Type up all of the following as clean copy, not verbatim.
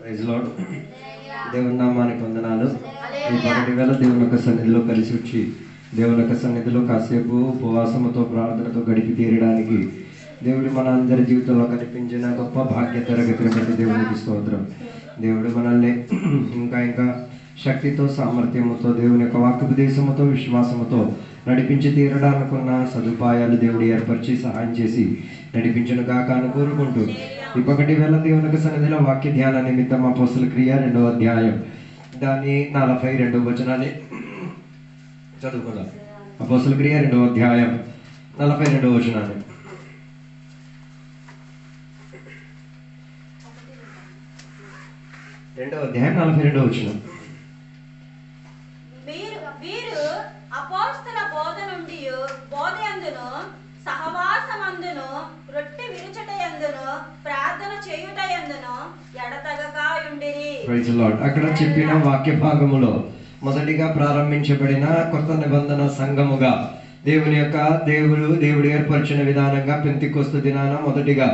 Praise lord. దేవుని నామానికి వందనాలు. ఈ 1,000 దేవుని యొక్క సన్నిధిలో కలిసి వచ్చి దేవుని యొక్క సన్నిధిలో కాసేపు ఉపవాసముతో ప్రార్థనతో గడిపి తీరడానికి దేవుడు మన అందరి జీవితంలో కనిపించిన గొప్ప భాగ్య తరగతిని బట్టి దేవునికి స్తోత్రం. దేవుడు మనల్ని ఇంకా శక్తితో సామర్థ్యముతో దేవుని యొక్క వాక్యోపదేశముతో విశ్వాసముతో నడిపించి తీరడానికున్న సదుపాయాలు దేవుడు ఏర్పరిచి సహాయం చేసి నడిపించను గాక అని కోరుకుంటూ ఈ 1,000 దేవుని యొక్క సన్నిధిలో వాక్య ధ్యాన నిమిత్తం అపోస్తల క్రియ 2వ అధ్యాయం దాని 42వ వచనాన్ని చదువుకుందాం. అపోస్తల క్రియ 2వ అధ్యాయం 42వ వచనాన్ని. రెండవ అధ్యాయం 42వ వచనం. వీరు అపోస్తల బోధ నుండి బోధయందును సహవాసమందును రొట్టె విరుచుటయందును ప్రార్థన చేయుటయందును ఎడతెగక ఉండిరి. Praise the Lord. అక్కడ చెప్పిన వాక్య భాగములో మొదటిగా ప్రారంభించబడిన కొత్త నిబంధన సంఘముగా దేవుడు ఏర్పరిచిన విధానంగా పెంతెకొస్తు దినాన మొదటిగా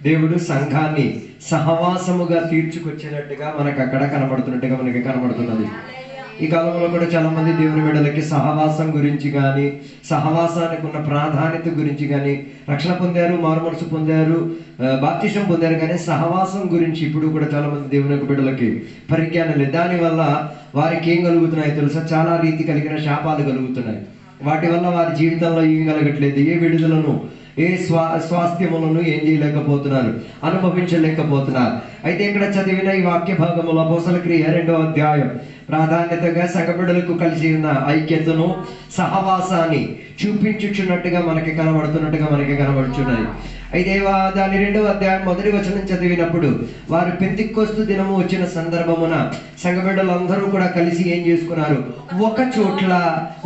దేవుడు సంఘాన్ని సహవాసముగా తీర్చుకొచ్చినట్టుగా మనకు అక్కడ కనబడుతున్నట్టుగా మనకి కనబడుతున్నది. ఈ కాలంలో కూడా చాలా మంది దేవుని బిడ్డలకి సహవాసం గురించి కానీ సహవాసానికి ఉన్న ప్రాధాన్యత గురించి కానీ రక్షణ పొందారు, మారుమనసు పొందారు, బాప్తిసం పొందారు, కానీ సహవాసం గురించి ఇప్పుడు కూడా చాలా మంది దేవుని బిడ్డలకి పరిజ్ఞానం లేదు. దానివల్ల వారికి ఏం కలుగుతున్నాయో తెలుసా? చాలా రీతి కలిగిన శాపాలు కలుగుతున్నాయి. వాటి వల్ల వారి జీవితంలో ఏం కలగట్లేదు, ఏ విడుదలను ఏ స్వాస్థ్యములను ఏం చేయలేకపోతున్నారు, అనుభవించలేకపోతున్నారు. అయితే ఇక్కడ చదివిన ఈ వాక్య భాగములో అపోస్తల క్రియ 2వ అధ్యాయం ప్రాధాన్యతగా సంఘబిడ్డలకు కలిసి ఉన్న ఐక్యతను సహవాసాన్ని చూపించుచున్నట్టుగా మనకి కనబడుచున్నది. అయితే దాని 2వ అధ్యాయం 1వ వచనం చదివినప్పుడు వారు పెంతెకొస్తు దినము వచ్చిన సందర్భమున సంఘబిడ్డలందరూ కూడా కలిసి ఏం చేసుకున్నారు? ఒక చోట్ల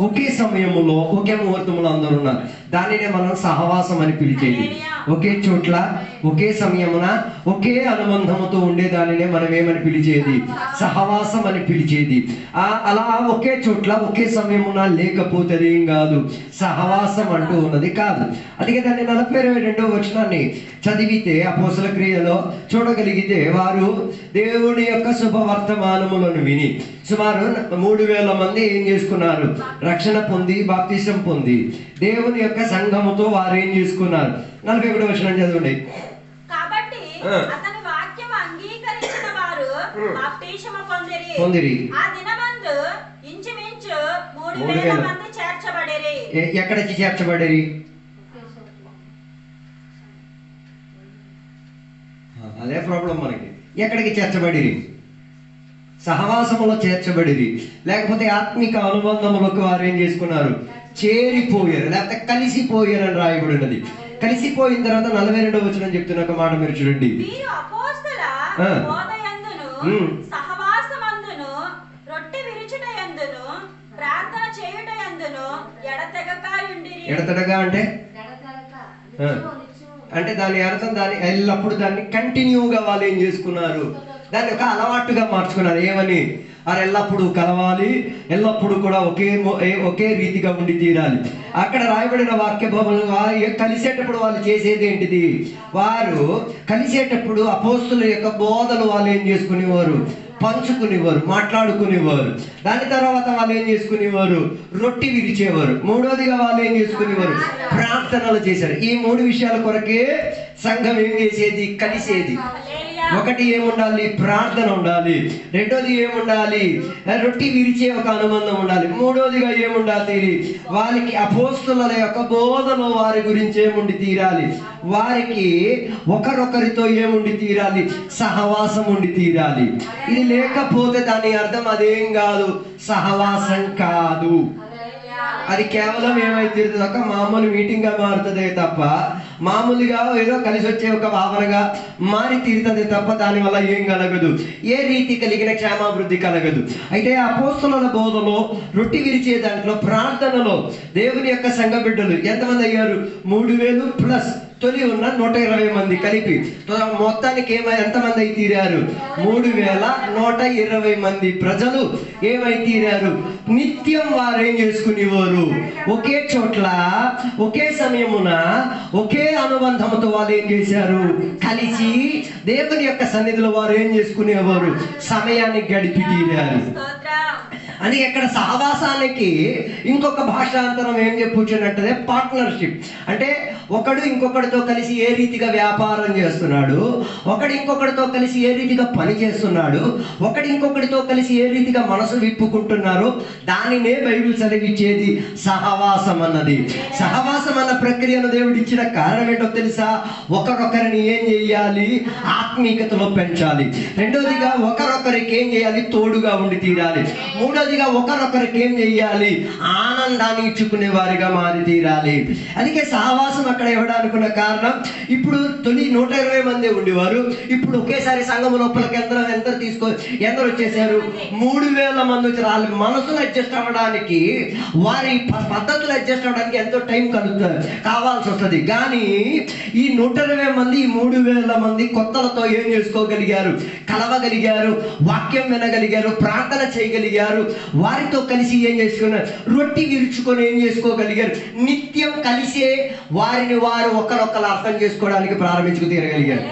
ఒకే సమయములో ఒకే ముహూర్తములో అందరూ ఉన్నారు. దానినే మనం సహవాసం అని పిలిచేది. ఒకే చోట్ల ఒకే సమయమున ఒకే అనుబంధముతో ఉండే దానినే మనం ఏమని పిలిచేది? సహవాసం అని పిలిచేది. అలా ఒకే చోట్ల ఒకే సమయమున లేకపోతే ఏం కాదు, సహవాసం అంటూ ఉన్నది కాదు. అందుకే దాన్ని 42వ వచనాన్ని చదివితే అపోస్తల క్రియలో చూడగలిగితే వారు దేవుని యొక్క శుభవర్తమానములను విని సుమారు 3,000 మంది ఏం చేసుకున్నారు? రక్షణ పొంది బాప్తిసం పొంది దేవుని యొక్క సంఘముతో వారు ఏం చేసుకున్నారు? 41వ వచనం చదవండి. కాబట్టి అతని వాక్యం అంగీకరించిన వారు బాప్తిసము పొందిరి. ఆ దినమందు ఇంచుమించు 3,000 మంది చేర్చబడిరి. ఎక్కడికి చేర్చబడిరి? అదే ప్రాబ్లం మనకి. ఎక్కడికి చేర్చబడిరి? సహవాసములో చేర్చబడిరి. లేకపోతే ఆత్మిక అనుబంధములకు వారు ఏం చేసుకున్నారు? చేరిపోయారు, లేకపోతే కలిసిపోయారు అని రాయబడినది. కలిసిపోయిన తర్వాత 42వ వచనం చెప్తున్న ఒక మాట మీరు చూడండి. వీరు అపోస్తల బోధయందును సహవాసమందును రొట్టె విరుచుటయందును ప్రార్థన చేయుటయందును ఎడతెగక ఉండిరి. ఎడతెగక అంటే దాని అర్థం ఎల్లప్పుడు దాన్ని కంటిన్యూగా వాళ్ళు ఏం చేసుకున్నారు? దాన్ని ఒక అలవాటుగా మార్చుకున్నారు. ఏమని? ఎల్లప్పుడూ కలవాలి, ఎల్లప్పుడూ కూడా ఒకే రీతిగా ఉండి తీరాలి. అక్కడ రాయబడిన వాక్య భాగంలో కలిసేటప్పుడు వాళ్ళు చేసేది ఏంటిది? వారు కలిసేటప్పుడు అపోస్తుల యొక్క బోధలు వాళ్ళు ఏం చేసుకునేవారు? పంచుకునేవారు, మాట్లాడుకునేవారు. దాని తర్వాత వాళ్ళు ఏం చేసుకునేవారు? రొట్టె విరిచేవారు. 3వదిగా వాళ్ళు ఏం చేసుకునేవారు? ప్రార్థనలు చేశారు. ఈ 3 విషయాల కొరకే సంఘం ఏం చేసేది? కలిసేది. ఒకటి ఏముండాలి? ప్రార్థన ఉండాలి. 2వది ఏముండాలి? రొట్టె విరిచే ఒక అనుబంధం ఉండాలి. 3వదిగా ఏముండాలి? వారికి అపోస్తలుల యొక్క బోధలో వారి గురించి ఏముండి తీరాలి? వారికి ఒకరొకరితో ఏముండి తీరాలి? సహవాసం ఉండి తీరాలి. ఇది లేకపోతే దాని అర్థం అదేం కాదు, సహవాసం కాదు. అది కేవలం ఏమైతే ఒక మామూలు మీటింగ్ గా మారుతుందే తప్ప మామూలుగా ఏదో కలిసి వచ్చే ఒక భావనగా మారి తీరుతుంది తప్ప దానివల్ల ఏం కలగదు, ఏ రీతి కలిగిన క్షేమాభివృద్ధి కలగదు. అయితే అపోస్తలుల బోధలో రొట్టె విరిచే దాంట్లో ప్రార్థనలో దేవుని యొక్క సంఘ బిడ్డలు ఎంతమంది అయ్యారు? 3,000 ప్లస్ తొలి ఉన్న 120 మంది కలిపి మొత్తానికి ఎంతమంది అయి తీరారు? 3120 మంది ప్రజలు ఏమై తీరారు? నిత్యం వారు ఏం చేసుకునేవారు? ఒకే చోట్ల ఒకే సమయమున ఒకే అనుబంధంతో వాళ్ళు ఏం చేశారు? కలిసి దేవుని యొక్క సన్నిధిలో వారు ఏం చేసుకునేవారు? సమయాన్ని గడిపి తీరారు. అని ఇక్కడ సహవాసానికి ఇంకొక భాషాంతరం ఏం చెప్పుచున్నట్టే పార్ట్నర్షిప్. అంటే ఒకడు ఇంకొకటితో కలిసి ఏ రీతిగా వ్యాపారం చేస్తున్నాడు, ఒకడు ఇంకొకటితో కలిసి ఏ రీతిగా పని చేస్తున్నాడు, ఒకడు ఇంకొకటితో కలిసి ఏ రీతిగా మనసు విప్పుకుంటున్నారు, దానినే బైబిల్ సెలవిచ్చేది సహవాసం అన్నది. సహవాసం అన్న ప్రక్రియను దేవుడు ఇచ్చిన కారణం ఏంటో తెలుసా? ఒకరొకరిని ఏం చేయాలి? ఆత్మీయతలో పెంచాలి. రెండోదిగా ఒకరొకరికి ఏం చేయాలి? తోడుగా ఉండి తీరాలి. మూడోదిగా ఒకరొకరికి ఏం చేయాలి? ఆనందాన్ని ఇచ్చుకునే వారిగా మారి తీరాలి. అందుకే సహవాసం అక్కడ ఇవ్వడానికున్న కారణం, ఇప్పుడు తొలి 120 మంది ఉండేవారు, ఇప్పుడు ఒకేసారి సంఘం లోపలికి ఎందరు వచ్చేసారు? 3000 మంది వచ్చారు. వాళ్ళ మనసులు అడ్జస్ట్ అవ్వడానికి, వారి పద్ధతులు అడ్జస్ట్ అవ్వడానికి ఎంతో టైం కావాల్సి వస్తుంది. కానీ ఈ 120 మంది, ఈ 3000 మంది కొత్తలతో ఏం చేసుకోగలిగారు? కలవగలిగారు, వాక్యం వినగలిగారు, ప్రార్థన చేయగలిగారు, వారితో కలిసి ఏం చేసుకున్నారు? రొట్టి విరుచుకొని ఏం చేసుకోగలిగారు? నిత్యం కలిసే వారిని వారు ఒకరొకరు అర్థం చేసుకోవడానికి ప్రారంభించుకు తీరగలిగారు.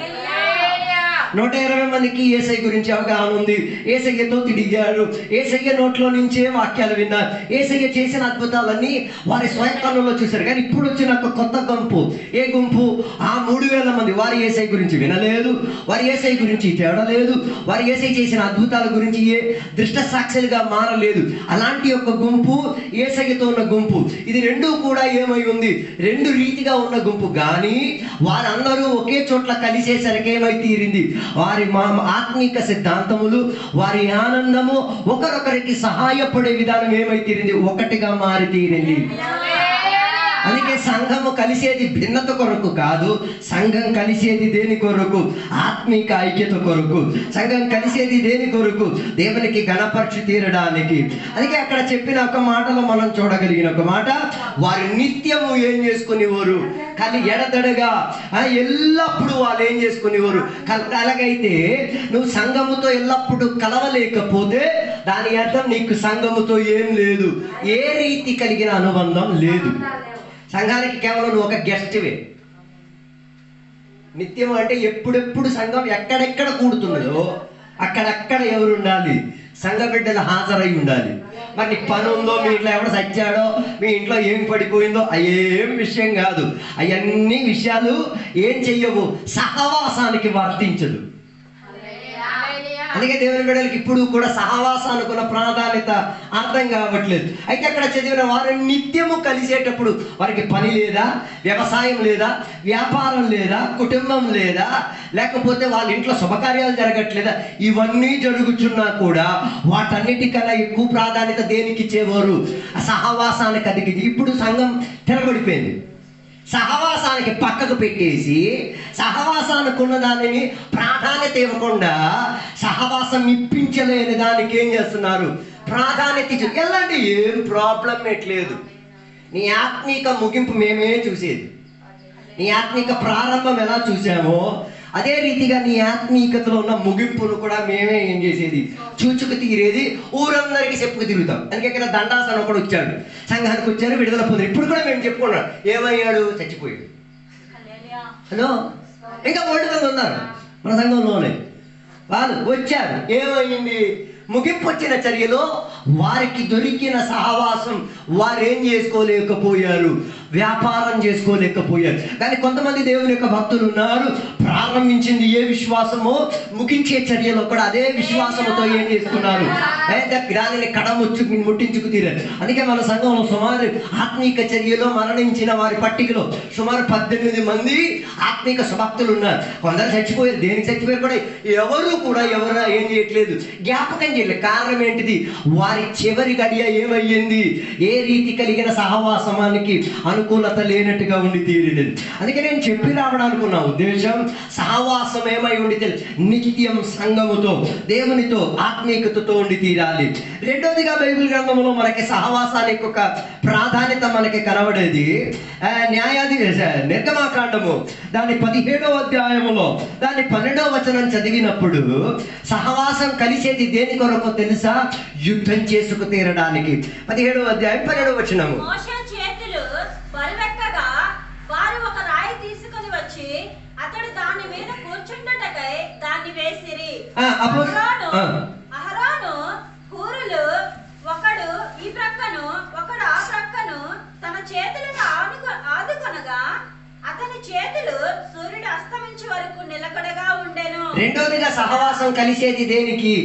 120 మందికి యేసయ్య గురించి అవగాహన ఉంది. యేసయ్యతో తిరిగారు, యేసయ్య నోట్లో నుంచే వాక్యాలు విన్నారు, యేసయ్య చేసిన అద్భుతాలన్నీ వారి స్వయంలో చూశారు. కానీ ఇప్పుడు వచ్చిన ఒక కొత్త గుంపు, ఏ గుంపు? ఆ 3000 మంది వారి యేసయ్య గురించి వినలేదు, వారి యేసయ్య గురించి తేడలేదు, వారి యేసయ్య చేసిన అద్భుతాల గురించి ఏ దృష్ట సాక్షులుగా మారలేదు. అలాంటి ఒక గుంపు యేసయ్యతో ఉన్న గుంపు. ఇది రెండూ కూడా ఏమై ఉంది? రెండు రీతిగా ఉన్న గుంపు. కానీ వారందరూ ఒకే చోట్ల కలిసేసరికి ఏమై తీరింది? వారి ఆత్మీక సిద్ధాంతములు, వారి ఆనందము, ఒకరొకరికి సహాయపడే విధానం ఏమై తీరింది? ఒకటిగా మారి తీరింది. అందుకే సంఘము కలిసేది భిన్నత కొరకు కాదు, సంఘం కలిసేది దేని కొరకు? ఆత్మీక ఐక్యత కొరకు. సంఘం కలిసేది దేని కొరకు? దేవునికి ఘనపరచు తీరడానికి. అందుకే అక్కడ చెప్పిన ఒక మాటలో మనం చూడగలిగిన ఒక మాట, వారు నిత్యము ఏం చేసుకునేవారు? ఎడతెడగా ఎల్లప్పుడూ వాళ్ళు ఏం చేసుకునేవారు? అలాగైతే నువ్వు సంఘముతో ఎల్లప్పుడూ కలవలేకపోతే దాని అర్థం నీకు సంఘముతో ఏం లేదు, ఏ రీతి కలిగిన అనుబంధం లేదు. సంఘానికి కేవలం నువ్వు ఒక గెస్ట్వే. నిత్యం అంటే ఎప్పుడెప్పుడు సంఘం ఎక్కడెక్కడ కూడుతున్నదో అక్కడక్కడ ఎవరు ఉండాలి? సంఘ బిడ్డలు హాజరై ఉండాలి. మరి నీకు పని ఉందో, మీ ఇంట్లో ఎవడు సచ్చాడో, మీ ఇంట్లో ఏం పడిపోయిందో, అయ్యేం విషయం కాదు. అవన్నీ విషయాలు ఏం చెయ్యవు, సహవాసానికి వర్తించదు. అందుకే దేవుని బిడ్డలకి ఇప్పుడు కూడా సహవాసానికి ఉన్న ప్రాధాన్యత అర్థం కావట్లేదు. అయితే అక్కడ చదివిన వారు నిత్యము కలిసేటప్పుడు వారికి పని లేదా, వ్యవసాయం లేదా, వ్యాపారం లేదా, కుటుంబం లేదా, లేకపోతే వాళ్ళ ఇంట్లో శుభకార్యాలు జరగట్లేదా, ఇవన్నీ జరుగుతున్నా కూడా వాటన్నిటికన్నా ఎక్కువ ప్రాధాన్యత దేనికి ఇచ్చేవారు? సహవాసానికి. అది ఇప్పుడు సంఘం తిరగబడిపోయింది. సహవాసానికి పక్కకు పెట్టేసి సహవాసానికి ఉన్న దానిని ప్రాధాన్యత ఇవ్వకుండా సహవాసం ఇప్పించలేని దానికి ఏం చేస్తున్నారు? ప్రాధాన్యత ఇచ్చి వెళ్ళండి, ఏం ప్రాబ్లం ఎట్లేదు. నీ ఆత్మీక ముగింపు మేమే చూసేది. నీ ఆత్మీక ప్రారంభం ఎలా చూసామో అదే రీతిగా నీ ఆత్మీయతలో ఉన్న ముగింపును కూడా మేమే ఏం చేసేది? చూచుకు తీరేది, ఊరందరికీ చెప్పుకు తిరుగుతాం. అందుకే ఇక్కడ దండాసన ఒకడు వచ్చాడు, సంఘానికి వచ్చారు, విడుదల పొందారు. ఇప్పుడు కూడా మేము చెప్పుకున్నాం, ఏమయ్యాడు? చచ్చిపోయాడు. హలో, ఇంకా ఓల్డ్ మంది ఉన్నారు మన సంఘంలోనే. వాళ్ళు వచ్చారు, ఏమైంది? ముగింపు వచ్చిన చర్యలో వారికి దొరికిన సహవాసం వారేం చేసుకోలేకపోయారు? వ్యాపారం చేసుకోలేకపోయారు. కానీ కొంతమంది దేవుని యొక్క భక్తులు ఉన్నారు, ప్రారంభించింది ఏ విశ్వాసమో ముగించే చర్యలో కూడా అదే విశ్వాసంతో ఏం చేసుకున్నారు? దానిని ముట్టించుకు తీరారు. అందుకే మన సంఘంలో సుమారు ఆత్మీక చర్యలో మరణించిన వారి పట్టికలో సుమారు 18 మంది ఆత్మీక భక్తులు ఉన్నారు. కొందరు చచ్చిపోయారు. దేనికి చచ్చిపోయారు కూడా ఎవరు ఏం చేయట్లేదు, జ్ఞాపకం చేయలేదు. కారణం ఏంటిది? వారి చివరి గడియ ఏమయ్యింది? ఏ రీతి కలిగిన సహవాసమానికి అనుకూలత లేనట్టుగా ఉండి తీరినది. అందుకే నేను చెప్పి రావడానుకున్న ఉద్దేశం, సహవాసం ఏమై ఉండి నిత్యం సంఘముతో, దేవునితో, ఆత్మీయతతో ఉండి తీరాలి. రెండోదిగా బైబిల్ గ్రంథంలో మనకి సహవాసానికి ఒక ప్రాధాన్యత మనకి కనబడేది నిర్గమాకాండము దాని 17వ అధ్యాయములో దాని 12వ వచనం చదివినప్పుడు, సహవాసం కలిసేది దేని కొరకు తెలుసా? యుద్ధం చేసుకు తీరడానికి. 17వ అధ్యాయం 12వ వచనము. మోషే చేతులు బరువెక్కగా వారు ఒక రాయి తీసుకొని వచ్చి అతడు దాని మీద కూర్చుండుటకై దాన్ని వేసిరి. అహరోను హూరులు ఒకడు ఈ ప్రక్కను ఒకడు ఆ ప్రక్కను తన చేతులను ఆదుకొనగా అతని చేతులు సూర్యుడు అస్తమించే వరకు నిలకడగా ఉండెను. రెండోదిగా సహవాసం కలిసేది దేనికి?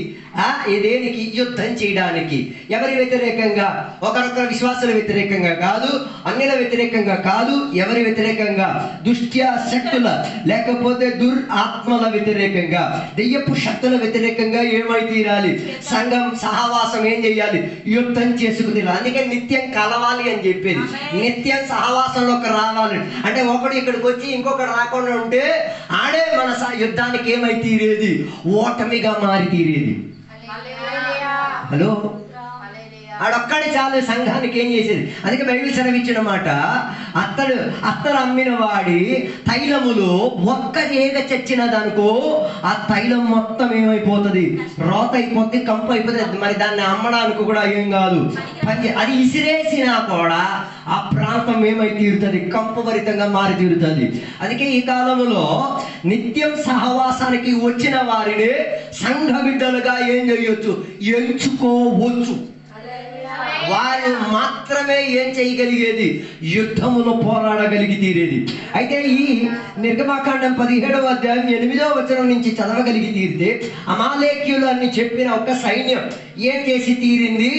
దేనికి? యుద్ధం చేయడానికి. ఎవరి వ్యతిరేకంగా? ఒకరొకరు విశ్వాసాల వ్యతిరేకంగా కాదు, అన్యుల వ్యతిరేకంగా కాదు. ఎవరి వ్యతిరేకంగా? దుష్ట శక్తుల లేకపోతే దురాత్మల వ్యతిరేకంగా, దెయ్యపు శక్తుల వ్యతిరేకంగా ఏమై తీరాలి? సంఘం సహవాసం ఏం చేయాలి? యుద్ధం చేసుకు తీరాలి. అందుకే నిత్యం కలవాలి అని చెప్పేది. నిత్యం సహవాసంలోకి రావాలి అంటే ఒకడు ఇక్కడికి వచ్చి ఇంకొకటి రాకుండా ఉంటే ఆడే మన యుద్ధానికి ఏమై తీరేది? ఓటమిగా మారి తీరేది. హలో, ఆడొక్కడి చాలు సంఘానికి ఏం చేసేది. అందుకే బైబిల్ సెలవిచ్చిన మాట, అత్తరు అమ్మిన వాడి తైలములు ఒక్క ఏగ చచ్చినదనుకో ఆ తైలం మొత్తం ఏమైపోతుంది? రోత అయిపోతుంది, కంపు అయిపోతుంది. మరి దాన్ని అమ్మడానికి కూడా ఏం కాదు, అది ఇసిరేసినా కూడా ఆ ప్రాంతం ఏమై తీరుతుంది? కంపుభరితంగా మారి తీరుతుంది. అందుకే ఈ కాలంలో నిత్యం సహవాసానికి వచ్చిన వారిని సంఘ బిడ్డలుగా ఏం చేయొచ్చు? ఎంచుకోవచ్చు. వారు మాత్రమే ఏం చేయగలిగేది? యుద్ధములో పోరాడగలిగి తీరేది. అయితే ఈ నిర్గమాకాండం 17వ అధ్యాయం 8వ వచనం నుంచి చదవగలిగి తీరితే, అమాలేక్యులు అని చెప్పిన ఒక సైన్యం ఏం చేసి తీరింది?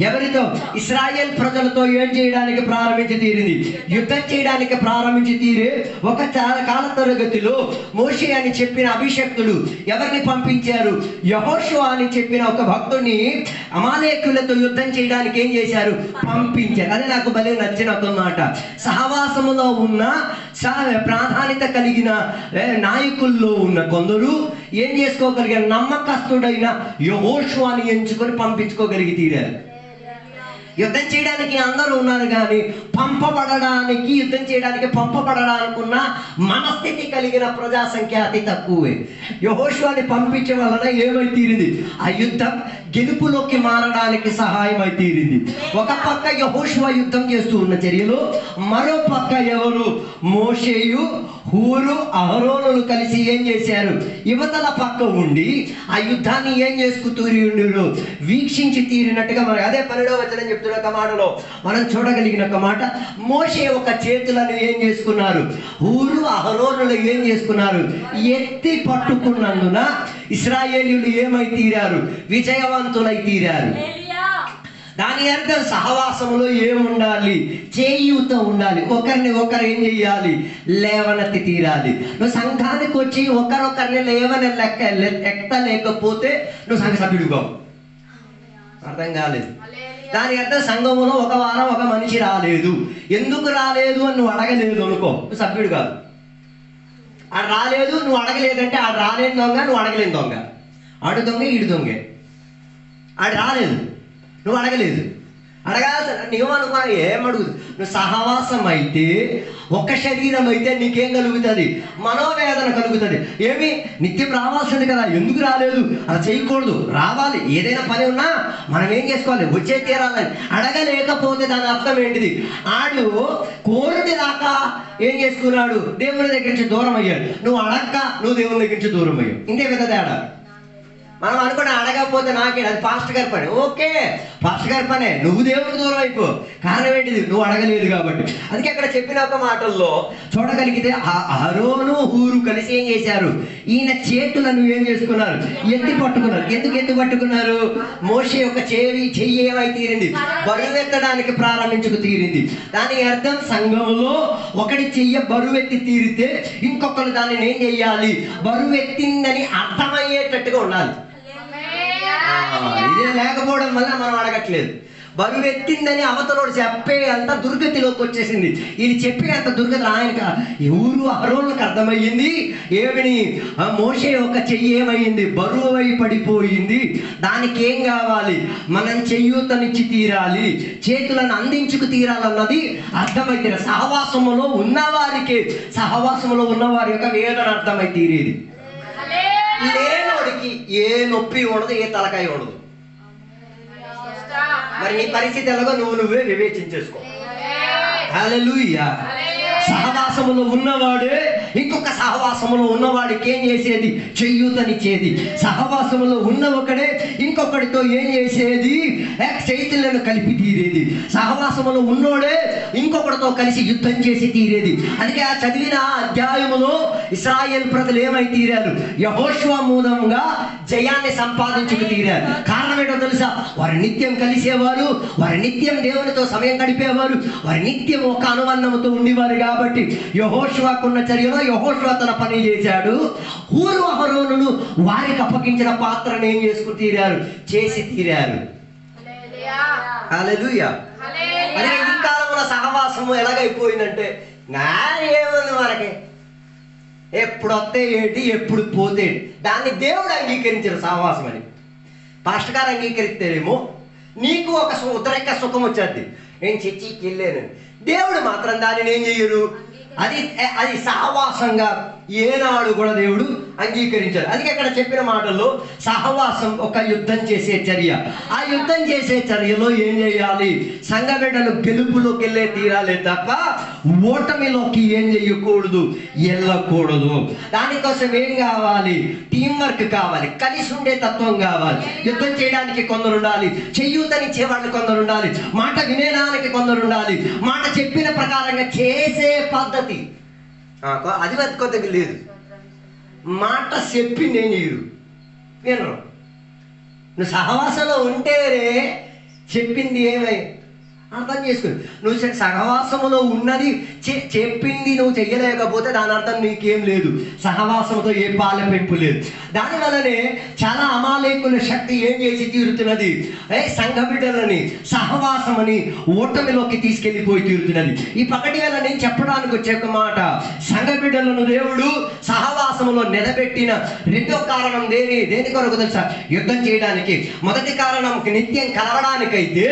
ఎవరితో? ఇశ్రాయేల్ ప్రజలతో ఏం చేయడానికి ప్రారంభించి తీరింది? యుద్ధం చేయడానికి ప్రారంభించి తీరే ఒక కాల తరగతిలో మోషే అని చెప్పిన అభిషక్తుడు ఎవరిని పంపించారు? యెహోషువ అని చెప్పిన ఒక భక్తుడిని అమాలేక్యులతో యుద్ధం చేయడానికి ఏం చేశారు? పంపించారు. అదే నాకు భలే నచ్చిన ఒక మాట. సహవాసములో ఉన్న ప్రాధాన్యత కలిగిన నాయకుల్లో ఉన్న కొందరు ఏం చేసుకోగలిగారు? నమ్మకస్తుడైన యెహోషువని ఎంచుకొని పంపించుకోగలిగి తీరారు. యుద్ధం చేయడానికి అందరూ ఉన్నారు కానీ యుద్ధం చేయడానికి పంపబడడానికి ఉన్న మనస్థితి కలిగిన ప్రజా సంఖ్య అతి తక్కువే. యెహోషువని పంపించే వలన ఏమై తీరింది? ఆ యుద్ధం గెలుపులోకి మారడానికి సహాయం అయి తీరింది. ఒక పక్క యెహోషువ యుద్ధం చేస్తూ ఉన్న చర్యలు, మరో పక్క ఎవరు? మోషేయు హూరు అహరోనులు కలిసి ఏం చేశారు? యువతల పక్క ఉండి ఆ యుద్ధాన్ని ఏం చేసుకు తీరు వీక్షించి తీరినట్టుగా మరి అదే 12వ వచనం చెప్తున్న ఒక మాటలో మనం చూడగలిగిన ఒక మాట, మోషే ఒక చేతులను ఏం చేసుకున్నారు? హూరు అహరోనులు ఏం చేసుకున్నారు? ఎత్తి పట్టుకున్నందున ఇశ్రాయేలీయులు ఏమై తీరారు? విజయవంతులై తీరారు. దాని అర్థం సహవాసంలో ఏముండాలి? చేయూత ఉండాలి. ఒకరిని ఒకరు ఏం చెయ్యాలి? లేవనెత్తి తీరాలి. నువ్వు సంఘానికి వచ్చి ఒకరొకరిని ఎక్కలేకపోతే నువ్వు సంఘ సభ్యుడుగా అర్థం కాలేదు. దాని అర్థం సంఘంలో ఒక వారం ఒక మనిషి రాలేదు, ఎందుకు రాలేదు అని నువ్వు అడగలేదు అనుకో, నువ్వు సభ్యుడు కాదు. ఆడ రాలేదు, నువ్వు అడగలేదంటే ఆడ రాలేని దొంగ, నువ్వు అడగలేని దొంగ. ఆడు దొంగ, ఈడు దొంగే. ఆడు రాలేదు, నువ్వు అడగలేదు. అడగాల్సిన నీవనుకో ఏమడుగుదు? నువ్వు సహవాసం అయితే, ఒక శరీరం అయితే నీకేం కలుగుతుంది? మనోవేదన కలుగుతుంది. ఏమి? నిత్యం రావాల్సింది కదా, ఎందుకు రాలేదు? అలా చేయకూడదు, రావాలి. ఏదైనా పని ఉన్నా మనం ఏం చేసుకోవాలి? వచ్చే తీరాలని. అడగలేకపోతే దాని అర్థం ఏంటిది? ఆడు కోరుడి దాకా ఏం చేసుకున్నాడు? దేవుని దగ్గర నుంచి దూరం అయ్యాడు. నువ్వు అడక్క, నువ్వు దేవుని దగ్గర నుంచి దూరం అయ్యావు. ఇంతే కదా తేడా. మనం అనుకుని అడగకపోతే నాకే అది పాస్టర్ గారి పని. ఓకే, పాస్టర్ గారి పనే, నువ్వు దేవుడికి దూరం అయిపో. కారణం ఏంటిది? నువ్వు అడగలేదు కాబట్టి. అందుకే అక్కడ చెప్పిన ఒక మాటల్లో చూడగలిగితే అహరోను హూరు కలిసి ఏం చేశారు? ఈయన చేతులను ఏం చేసుకున్నారు? ఎత్తి పట్టుకున్నారు. ఎందుకు ఎత్తి పట్టుకున్నారు? మోషే యొక్క చెయ్యి ఏమై తీరింది? బరువెత్తడానికి ప్రారంభించుకు తీరింది. దాని అర్థం సంఘంలో ఒకటి చెయ్య బరువెత్తి తీరితే ఇంకొకరు దానిని ఏం చెయ్యాలి? బరువెత్తిందని అర్థమయ్యేటట్టుగా ఉండాలి. ఇదే లేకపోవడం వల్ల మనం అడగట్లేదు. బరువు ఎత్తిందని అవతలోడు చెప్పే అంత దుర్గతిలోకి వచ్చేసింది. ఇది చెప్పే అంత దుర్గతి ఆయనక ఊరు అహరోనులకు అర్థమయ్యింది. ఏమిని మోషే ఒక చెయ్యి ఏమయ్యింది, బరువై పడిపోయింది. దానికి ఏం కావాలి, మనం చెయ్యూతనిచ్చి తీరాలి, చేతులను అందించుకు తీరాలన్నది అర్థమైతే సహవాసములో ఉన్నవారికి, సహవాసములో ఉన్నవారి యొక్క వేదన అర్థమై తీరేది. లేనోడికి ఏ నొప్పి ఉండదు, ఏ తలకాయ ఉండదు. మరి నీ పరిస్థితి ఎలాగో నువ్వే వివేచించేసుకో. హల్లెలూయా. సహవాసములో ఉన్నవాడే ఇంకొక సహవాసములో ఉన్నవాడికి ఏం చేసేది, చెయ్యూతనిచ్చేది. సహవాసములో ఉన్న ఒకడే ఇంకొకటితో ఏం చేసేది, చైతన్యాలను కలిపి తీరేది. సహవాసములో ఉన్నోడే ఇంకొకటితో కలిసి యుద్ధం చేసి తీరేది. అందుకే ఆ చదివిన అధ్యాయములో ఇశ్రాయేల్ ప్రజలు ఏమై తీరారు, యెహోషువ మూలంగా జయాన్ని సంపాదించుకు తీరారు. కారణం ఏంటో తెలుసా, వారు నిత్యం కలిసేవారు, వారు నిత్యం దేవునితో సమయం గడిపేవారు, వారు నిత్యం ఒక అనుబంధంతో ఉండేవారు. కాబట్టి యెహోషువకున్న చర్యలో యెహోషువ తన పని చేశాడు. హూరు అహరోనులు వారికి అప్పగించిన పాత్రను ఏం చేసుకుని తీరారు, చేసి తీరారు. హల్లెలూయా. అదే ఈ కాలంలో సహవాసము ఎలాగైపోయిందంటే, ఏముంది మనకి, ఎప్పుడు వస్తే ఏంటి, ఎప్పుడు పోతే దాన్ని దేవుడు అంగీకరించారు సహవాసం అని. పాస్టర్ గారు అంగీకరిస్తేనేమో నీకు ఒక ఉత్తరేక సుఖం వచ్చేది, నేను చర్చికి వెళ్ళాను. దేవుడు మాత్రం దానిని ఏం చెయ్యరు, అది సహవాసంగా ఏనాడు కూడా దేవుడు అంగీకరించారు. అందుకే ఇక్కడ చెప్పిన మాటల్లో సహవాసం ఒక యుద్ధం చేసే చర్య. ఆ యుద్ధం చేసే చర్యలో ఏం చేయాలి, సంఘ బిడ్డలు గెలుపులోకి వెళ్ళే తీరాలే తప్ప ఓటమిలోకి ఏం చేయకూడదు, వెళ్ళకూడదు. దానికోసం ఏం కావాలి, టీం వర్క్ కావాలి, కలిసి ఉండే తత్వం కావాలి. యుద్ధం చేయడానికి కొందరు ఉండాలి, చెయ్యూతనిచ్చే వాళ్ళు కొందరు ఉండాలి, మాట వినేదానికి కొందరు ఉండాలి, మాట చెప్పిన ప్రకారంగా చేసే పద్ధతి అది కొద్దిగా లేదు. మాట చెప్పింది ఏం చేయరు, వినరు. నువ్వు సహవాసంలో ఉంటేనే చెప్పింది ఏమై అర్థం చేసుకుని, నువ్వు సహవాసములో ఉన్నది చెప్పింది నువ్వు చెయ్యలేకపోతే దాని అర్థం నీకేం లేదు, సహవాసంతో ఏ పాల పెంపు లేదు. దానివల్లనే చాలా అమాలేకుల శక్తి ఏం చేసి తీరుతున్నది, సంఘ బిడ్డలని సహవాసమని ఓటమిలోకి తీసుకెళ్ళిపోయి తీరుతున్నది. ఈ పకటి వేళ నేను చెప్పడానికి వచ్చే ఒక మాట, సంఘ బిడ్డలను దేవుడు సహవాసములో నిలబెట్టిన రెండో కారణం దేని కొరకు తెలుసా, యుద్ధం చేయడానికి. మొదటి కారణం నిత్యం కలవడానికైతే,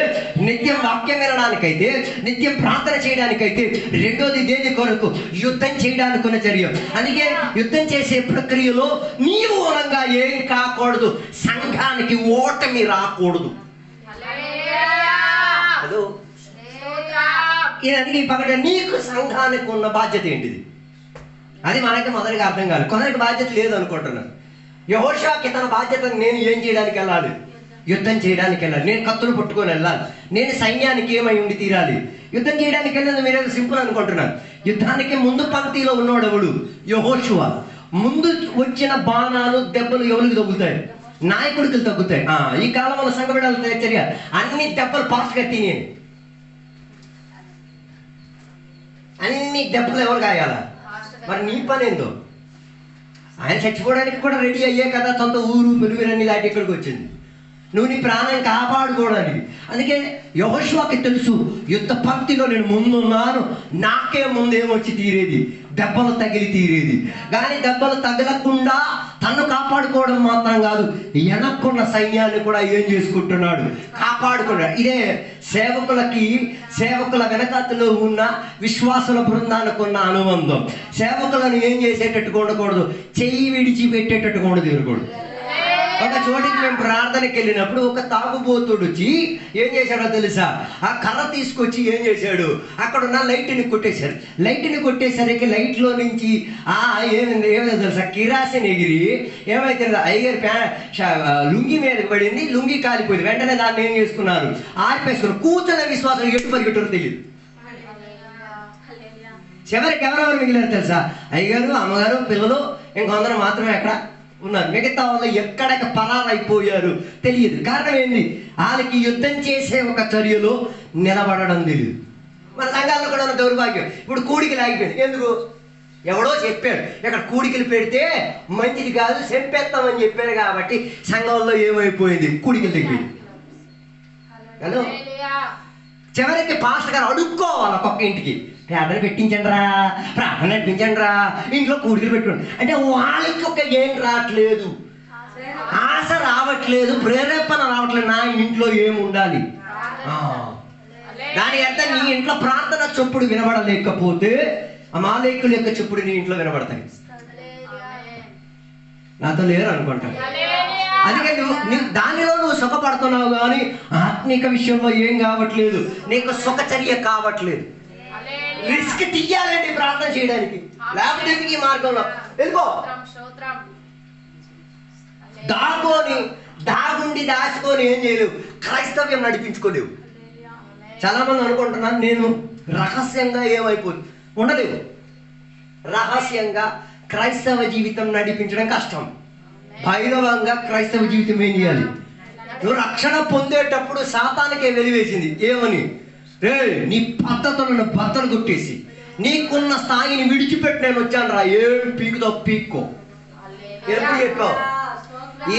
నిత్యం వాక్యం వినడానికైతే, నిత్యం ప్రార్థన చేయడానికైతే. రెండోది దేని కొరకు, యుద్ధం చేయడానికి ఉన్న చర్య. అందుకే యుద్ధం చేసే ప్రక్రియలో నీవు మూలంగా ఏం కాకూడదు, సంఘానికి ఓటమి రాకూడదు. అందుకే పగట నీకు సంఘానికి ఉన్న బాధ్యత ఏంటిది, అది మనకి మొదటిగా అర్థం కాదు. కొందరికి బాధ్యత లేదు అనుకుంటున్నాను. యెహోషువకి తన బాధ్యతను నేను ఏం చేయడానికి వెళ్ళాలి, యుద్ధం చేయడానికి వెళ్ళాలి, నేను కత్తులు పట్టుకొని వెళ్ళాలి, నేను సైన్యానికి ఏమై ఉండి తీరాలి. యుద్ధం చేయడానికి వెళ్ళేది మీరేదో సింపుల్ అనుకుంటున్నారు. యుద్ధానికి ముందు పంక్తిలో ఉన్నవాడెవడు, యెహోషువ. ముందు వచ్చిన బాణాలు దెబ్బలు ఎవరికి తగ్గుతాయి, నాయకుడికి తగ్గుతాయి. ఈ కాలంలో సంఘ బిడ్డల చర్య అన్ని దెబ్బలు పాస్ట్గా తినేది, అన్ని దెబ్బలు ఎవరు కాయాలా, మరి నీ పని ఏందో. ఆయన చచ్చిపోవడానికి కూడా రెడీ అయ్యే కదా, సొంత ఊరు పెరుగురన్ని దాటి ఇక్కడికి వచ్చింది, నువ్వు నీ ప్రాణం కాపాడుకోవడానికి. అందుకే యెహోషువకి తెలుసు, యుద్ధ పంక్తిలో నేను ముందున్నాను, నాకే ముందేమొచ్చి తీరేది, దెబ్బలు తగిలి తీరేది. కానీ దెబ్బలు తగలకుండా తన్ను కాపాడుకోవడం మాత్రం కాదు, వెనక్కున్న సైన్యాన్ని కూడా ఏం చేసుకుంటున్నాడు, కాపాడుకున్నాడు. ఇదే సేవకుల వెనకాతలో ఉన్న విశ్వాసుల బృందానికి ఉన్న అనుబంధం. సేవకులను ఏం చేసేటట్టుగా ఉండకూడదు, చెయ్యి విడిచిపెట్టేటట్టుగా ఉండదు తిరగకూడదు. ఒక చోటికి మేము ప్రార్థనకి వెళ్ళినప్పుడు ఒక తాగుబోతుడు వచ్చి ఏం చేశాడో తెలుసా, ఆ కర్ర తీసుకొచ్చి ఏం చేశాడు, అక్కడ ఉన్న లైట్ని కొట్టేశారు. లైట్ని కొట్టేసరికి లైట్లో నుంచి ఏమైందో తెలుసా, కిరాసిన్ ఎగిరి ఏమైతే అయ్యగారి లుంగి మీదకి పడింది, లుంగి కాలిపోయింది. వెంటనే దాన్ని ఏం చేసుకున్నారు, ఆర్పేసుకున్నారు. కూర్చున్న విశ్వాసం ఎటు పరిగెట్టరో తెలియదు. చివరికి ఎవరెవరు మిగిలారు తెలుసా, అయ్యగారు, అమ్మగారు, పిల్లలు, ఇంకొందరు మాత్రమే ఎక్కడ ఉన్నారు. మిగతా వాళ్ళు ఎక్కడికి పరారైపోయారు తెలియదు. కారణం ఏంటి, వాళ్ళకి యుద్ధం చేసే ఒక చర్యలో నిలబడడం తెలియదు. మన సంఘాల్లో కూడా ఉన్న దౌర్భాగ్యం, ఇప్పుడు కూడికి లాగిపోయింది. ఎందుకు, ఎవడో చెప్పాడు ఇక్కడ కూడికలు పెడితే మంచిది కాదు, చెంపేస్తామని చెప్పాడు కాబట్టి సంఘంలో ఏమైపోయింది, కూడికలు తగ్గిపోయింది. హలో, చివరికి పాస్టర్ గారు అడుక్కోవాలి ఒక్కొక్క ఇంటికి, ప్రార్థన పెట్టించండి రా, ప్రార్థన నడిపించండి రా, ఇంట్లో కూడికలు పెట్టుకోండి అంటే వాళ్ళకి ఒక ఏం రావట్లేదు, ఆశ రావట్లేదు, ప్రేరేపణ రావట్లేదు, నా ఇంట్లో ఏమి ఉండాలి. దాని అర్థం నీ ఇంట్లో ప్రార్థన చొప్పుడు వినబడలేకపోతే అమాలేకుల యొక్క చెప్పుడు నీ ఇంట్లో వినబడతాయి. నాతో లేరు అనుకుంటాను. అందుకే నువ్వు దానిలో నువ్వు సుఖపడుతున్నావు కానీ ఆత్మీక విషయంలో ఏం కావట్లేదు, నీకు సుఖచర్య కావట్లేదు. రిస్క్ తీయాలండి ప్రార్థన చేయడానికి, లేకపోతే ఈ మార్గంలో వెళ్ళిపో. దాచుకొని ఏం చేయలేవు, క్రైస్తవ్యం నడిపించుకోలేవు. చాలా మంది అనుకుంటున్నాను నేను రహస్యంగా ఏమైపోతుంది, ఉండలేవు. రహస్యంగా క్రైస్తవ జీవితం నడిపించడం కష్టం. బహిరంగంగా క్రైస్తవ జీవితం ఏం చేయాలి? నువ్వు రక్షణ పొందేటప్పుడు సాతానికే వెలివేసింది ఏమని, రే నీ పద్ధతులను బద్దలు కొట్టేసి నీకున్న స్థాయిని విడిచిపెట్టి నేను వచ్చాను రా, ఏం పీకుతో పీక్కో. ఎప్పుడు చెప్పావు?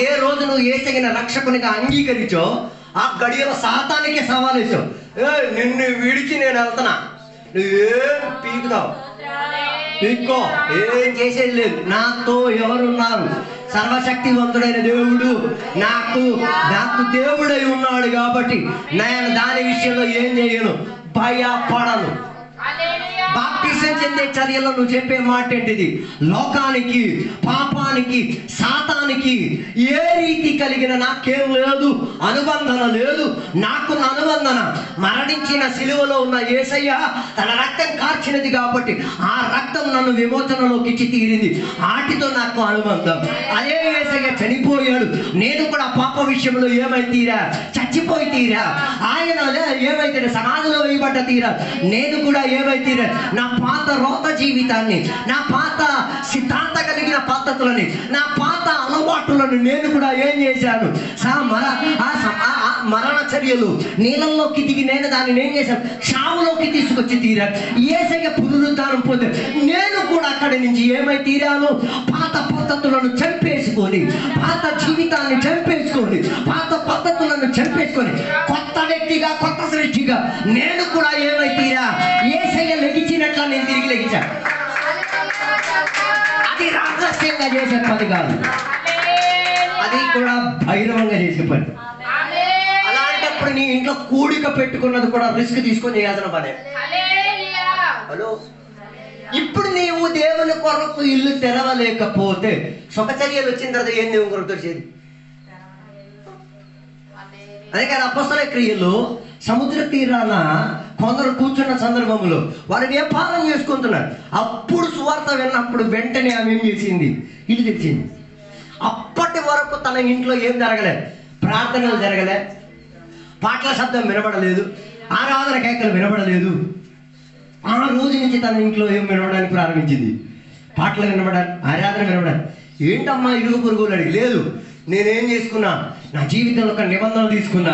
ఏ రోజు నువ్వు యేసయ్యను రక్షకునిగా అంగీకరించో ఆ గడియలో సాతానికే సవాల్ వేసావు, నిన్ను విడిచి నేను వెళ్తున్నా, నువ్వేం పీకుతావు, పీక్కో, ఏం చేసేది లేదు. నాతో ఎవరున్నారు? సర్వశక్తివంతుడైన దేవుడు నాకు దేవుడై ఉన్నాడు కాబట్టి నేను దాని విషయంలో ఏం చేయను, భయపడను. బాప్టిజం చెందే చర్యలో నువ్వు చెప్పే మాట ఏంటిది? లోకానికి, పాపానికి, సాతానికి ఏ రీతి కలిగిన నాకేం లేదు, అనుబంధన లేదు. నాకున్న అనుబంధన మరణించిన సిలువలో ఉన్న యేసయ్య తన రక్తం కార్చినది కాబట్టి ఆ రక్తం నన్ను విమోచనలోకి ఇచ్చి తీరింది, వాటితో నాకు అనుబంధం. అదే యేసయ్య చనిపోయాడు, నేను కూడా పాప విషయంలో ఏమై తీరా, చచ్చిపోయి తీరా. ఆయన ఏమైతే సమాధిలో వేయబడ్డ తీరా, నేను కూడా ఏమై తీరా, నా పాత రోత జీవితాన్ని, నా పాత సిద్ధాంత కలిగిన పద్ధతులని, నా పాత అలవాటులను నేను కూడా ఏం చేశాను, మరణ చర్యలు నీళ్ళల్లోకి దిగి నేను దాన్ని ఏం చేశాను, చావులోకి తీసుకొచ్చి తీరా. యేసయ్య పునరుద్ధానం పొందే నేను కూడా అక్కడి నుంచి ఏమై తీరాను, పాత పద్ధతులను చంపేసుకొని, పాత జీవితాన్ని చంపేసుకొని, పాత పద్ధతులను చంపేసుకొని కొత్త వ్యక్తిగా, కొత్త సృష్టిగా నేను కూడా ఏమై తీరా, యేసయ్య లెగిచినట్లా నేను తిరిగి లెగిచాను. అది రహస్యంగా చేసే పని కాదు, అది కూడా బహిరంగంగా చేసే పని. అలాంటప్పుడు నీ ఇంట్లో కూడిక పెట్టుకున్నది కూడా రిస్క్ తీసుకొని చేయాల్సిన పనే. హలో, ఇప్పుడు నీవు దేవుని కొరకు ఇల్లు తెరవలేకపోతే సుఖచర్యలు వచ్చిన తర్వాత ఏం దేవుని కొరకు తెరిచేది? అందుకే అపొస్తలుల క్రియలు సముద్ర తీరాన కొందరు కూర్చున్న సందర్భంలో వారు వ్యాపారం చేసుకుంటున్నారు. అప్పుడు సువార్త విన్నప్పుడు వెంటనే ఆమె ఏం చేసింది, ఇల్లు తెచ్చింది. అప్పటి వరకు తన ఇంట్లో ఏం జరగలే, ప్రార్థనలు జరగలే, పాటల శబ్దం వినబడలేదు, ఆరాధన కేకలు వినబడలేదు. ఆ రోజు నుంచి తన ఇంట్లో ఏం వినబడడానికి ప్రారంభించింది, పాటలు వినబడాలి, ఆరాధన వినబడాలి. ఏంటమ్మా ఇరుగు పొరుగులు అడిగి, లేదు నేనేం చేసుకున్నా, నా జీవితంలో ఒక నిబంధన తీసుకున్నా,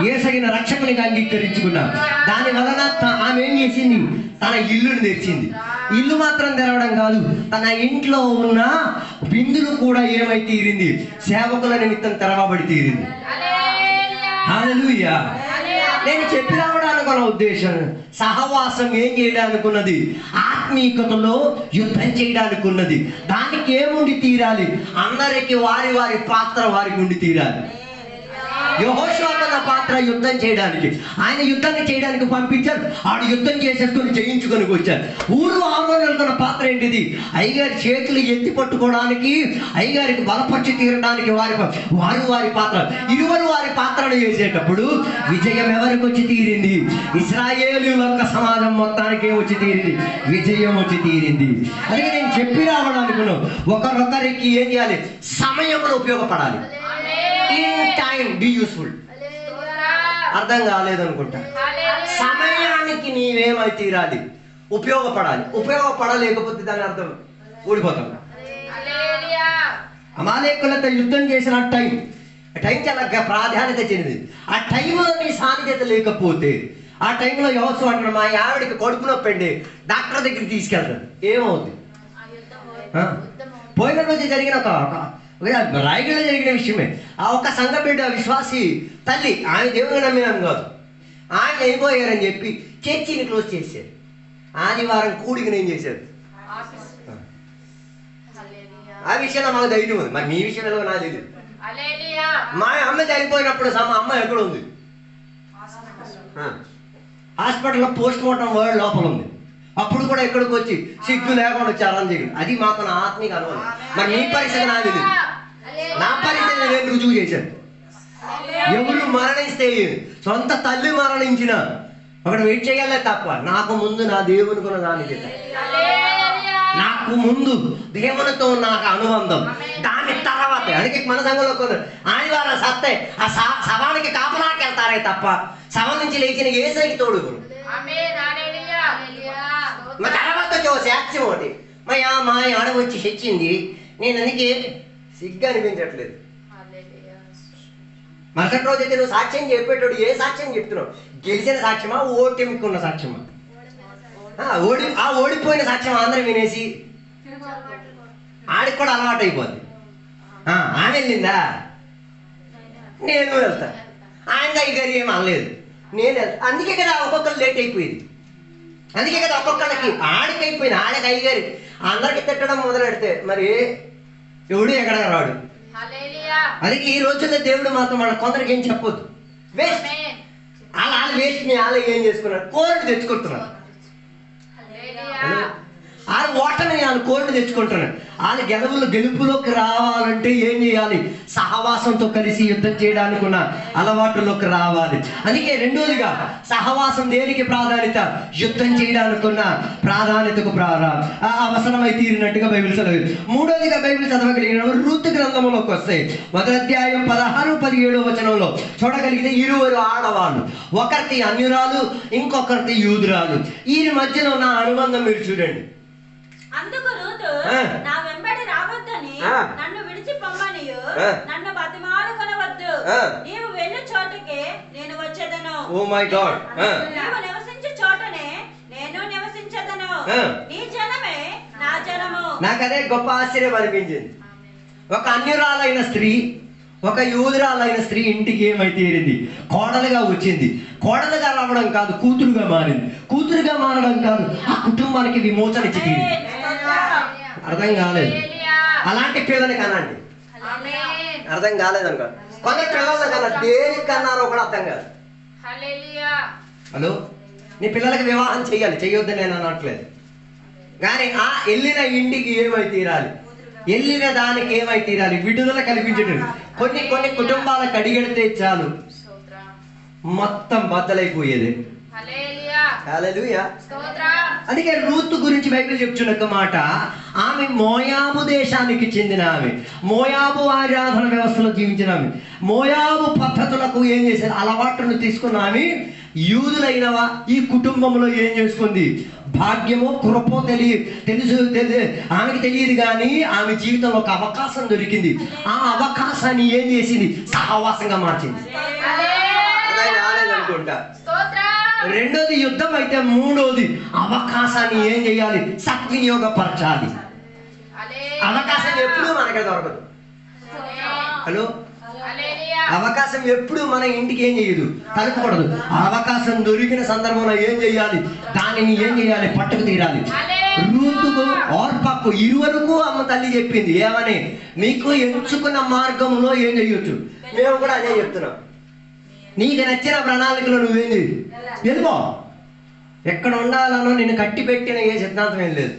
యేసయ్యను రక్షకునిగా అంగీకరించుకున్నా. దాని వలన ఆమె ఏం చేసింది, తన ఇల్లుని తెచ్చింది. ఇల్లు మాత్రం తెరవడం కాదు, తన ఇంట్లో ఉన్న బిందులు కూడా ఏమై తీరింది, సేవకుల నిమిత్తం తెరవబడి తీరింది. హల్లెలూయా. నేను చెప్పి రావడానికి ఉన్న ఉద్దేశం, సహవాసం ఏం చేయడానికి ఉన్నది, ఆత్మీయతలో యుద్ధం చేయడానికి ఉన్నది. దానికి ఏముండి తీరాలి, అందరికి వారి వారి పాత్ర వారికి ఉండి తీరాలి. యెహోషువ తన పాత్ర యుద్ధం చేయడానికి, ఆయన యుద్ధాన్ని చేయడానికి పంపించారు, ఆడు యుద్ధం చేసేసుకొని జయించుకొని వచ్చారు. ఊరు ఆరోగ్యం తన పాత్ర ఏంటిది, అయ్యగారి చేతులు ఎత్తి పట్టుకోవడానికి, అయ్యగారికి బలపరిచి తీరడానికి వారి వారి పాత్ర, ఇరువురు వారి పాత్రను చేసేటప్పుడు విజయం ఎవరికి వచ్చి తీరింది, ఇశ్రాయేలీయుల యొక్క సమాజం మొత్తానికి వచ్చి తీరింది, విజయం వచ్చి తీరింది. అందుకే నేను చెప్పి రావడానికి ఒకరొకరికి ఏం చేయాలి, సమయంలో ఉపయోగపడాలి. In time be useful. అర్థం కాలేదనుకుంటా. సమయానికి నీవేమై తీరాలి, ఉపయోగపడాలి. ఉపయోగపడలేకపోతే దాని అర్థం ఊడిపోతాం. అమాలేకులతో యుద్ధం చేసిన టైం చాలా ప్రాధాన్యత చెందింది. ఆ టైంలో నీ సాన్నిధ్యత లేకపోతే, ఆ టైంలో యెహోషువ అంటాడు, మా ఆవిడికి కడుపు నొప్పి అండి, డాక్టర్ దగ్గరికి తీసుకెళ్తాడు, ఏమవుతుంది? పోయిన రోజు జరిగిన ఒక రాయగడలో జరిగిన విషయమే. ఆ ఒక సంఘ బిడ్డ విశ్వాసి తల్లి, ఆయన దేవుని నమ్మినాను కాదు, ఆయన అయిపోయారని చెప్పి చర్చిని క్లోజ్ చేశారు. ఆదివారం కూడికి ఏం చేశారు? ఆ విషయంలో మాకు ధైర్యం ఉంది. మరి మీ విషయం ఎలా నాకు తెలియదు. మా అమ్మ చనిపోయినప్పుడు అమ్మ ఎక్కడ ఉంది? హాస్పిటల్లో పోస్ట్ మార్టం వర్డ్ లోపల ఉంది. అప్పుడు కూడా ఎక్కడికి వచ్చి సిగ్గు లేకుండా వచ్చి అలా చేయగలరు. అది మాత్రం ఆత్మీయ అనుభవం. మరి మీ పరిస్థితి నాకు తెలియదు. నా పరిస్థితి నేను రుజువు చేశాను. ఎవరు మరణిస్తే సొంత తల్లి మరణించిన ఒకటి వెయిట్ చేయాలే తప్ప నాకు ముందు నా దేవుని కూడా దానికి నాకు ముందు దేవునితో నాకు అనుబంధం. దాని తర్వాత అందుకే మన సంఘంలో కొందరు ఆదివారం సత్తే ఆ శవానికి కాపలాకి వెళ్తారే తప్ప శవం నుంచి లేచిన ఏసైకి తోడు. మా తర్వాత సాక్ష్యం ఒకటి, మా ఆడ వచ్చి హెచ్చింది, నేను అందుకే సిగ్గు అనిపించట్లేదు. మరుసటి రోజు అయితే నువ్వు సాక్ష్యం చెప్పేటోడు ఏ సాక్ష్యం చెప్తున్నావు? గెలిచిన సాక్ష్యమా, ఓటమికున్న సాక్ష్యమా? ఓడిపోయిన సాక్ష్యం అందరం వినేసి ఆడికి కూడా అలవాటు అయిపోద్ది. ఆమె వెళ్ళిందా, నేను వెళ్తా. ఆయన దగ్గర ఏం అనలేదు, నేను వెళ్తా. అందుకే కదా ఒక్కొక్కరు లేట్ అయిపోయింది. అందుకే కదా ఒక్కొక్కళ్ళకి ఆడికి అయిపోయింది. ఆడికి అయ్యగారి అందరికి తిట్టడం మొదలెడితే మరి ఎవడు ఎక్కడ రాడు. అందుకే ఈ రోజుల్లో దేవుడు మాత్రం వాళ్ళ కొందరికి ఏం చెప్పొద్దు. వేస్ట్ వాళ్ళు వేస్ట్ వాళ్ళు ఏం చేసుకున్నారు? కోరిని తెచ్చుకుంటున్నారు. వాళ్ళు ఓటని వాళ్ళు కోరిని తెచ్చుకుంటున్నారు. వాళ్ళు గెలుపులోకి రావాలంటే ఏం చేయాలి? సహవాసంతో కలిసి యుద్ధం చేయడానికి ఉన్న అలవాటులోకి రావాలి. అందుకే రెండోదిగా సహవాసం దేనికి ప్రాధాన్యత? యుద్ధం చేయడానికి ఉన్న ప్రాధాన్యతకు అవసరమై తీరినట్టుగా బైబిల్ చదివి. మూడోదిగా బైబిల్ చదవగలిగిన రూతు గ్రంథంలోకి వస్తే 1వ అధ్యాయం 16-17 వచనంలో చూడగలిగితే ఇరువురు ఆడవాళ్ళు, ఒకరిది అన్యురాలు, ఇంకొకరిది యూదురాలు. ఈ మధ్యలో ఉన్న అనుబంధం మీరు చూడండి. అందుకు రూతు నా వెంబడి రావద్దని నన్ను విడిచి పొమ్మనియు నన్ను బతిమాలుకొనవద్దు, నీవు వెళ్ళు చోటకే నేను వచ్చేదను. Oh my God. నీవు నివసించే చోటనే నేను నివసించేదను, నీ జనమే నా జనము. నాకు అదే గొప్ప ఆశ్చర్యం అనిపించింది. ఒక అన్యురాలైన స్త్రీ, ఒక యూదురాలైన స్త్రీ ఇంటికి ఏమై తీరింది? కోడలుగా వచ్చింది. కోడలుగా రావడం కాదు, కూతురుగా మారింది. కూతురుగా మారడం కాదు, ఆ కుటుంబానికి విమోచన ఇచ్చి తీరింది. అర్థం కాలేదు. అలాంటి పిల్లని కనండి. అర్థం కాలేదనుకో. కొందరు పిల్లలు కన్నా దేనికి కన్నారో కూడా అర్థం కాదు. హలో, నీ పిల్లలకి వివాహం చెయ్యాలి, చెయ్యొద్దు నేను అనట్లేదు. కానీ ఆ వెళ్ళిన ఇంటికి ఏమై తీరాలి? వెళ్ళిన దానికి ఏమై తీరాలి? విడుదల కల్పించడం. కొన్ని కుటుంబాలకు అడిగెడితే చాలు మొత్తం బద్దలైపోయేది. హల్లెలూయా. అందుకే రూతు గురించి బైబిల్ చెప్తున్న మాట, ఆమె మోయాబు దేశానికి చెందిన ఆమె, మోయాబు ఆరాధన వ్యవస్థలో జీవించిన ఆమె, మోయాబు పద్ధతులకు ఏం చేసేది? అలవాట్లను తీసుకున్న ఆమె యూదులైనవా ఈ కుటుంబంలో ఏం చేసుకుంది? భాగ్యమో కృపో తెలుసు ఆమెకి తెలియదు, కానీ ఆమె జీవితంలో ఒక అవకాశం దొరికింది. ఆ అవకాశాన్ని ఏం చేసింది? సహవాసంగా మార్చింది. అనుకుంటా. రెండోది యుద్ధం అయితే, మూడోది అవకాశాన్ని ఏం చేయాలి? సద్వినియోగపరచాలి. అవకాశం ఎప్పుడు మనకే దొరకదు. హలో, అవకాశం ఎప్పుడు మన ఇంటికి ఏం చేయదు, తలపకూడదు. అవకాశం దొరికిన సందర్భంలో ఏం చేయాలి? దానిని ఏం చేయాలి? పట్టుకు తీరాలి. రూతుకు ఓర్పకు ఇరువరకు అమ్మ తల్లి చెప్పింది ఏమని? మీకు ఎంచుకున్న మార్గంలో ఏం చేయొచ్చు. మేము కూడా అదే చెప్తున్నాం. నీకు నచ్చిన ప్రణాళికలో నువ్వేం చేయదు, వెళ్ళిపో. ఎక్కడ ఉండాలనో నేను కట్టి పెట్టిన ఏ సిద్ధాంతం ఏం లేదు.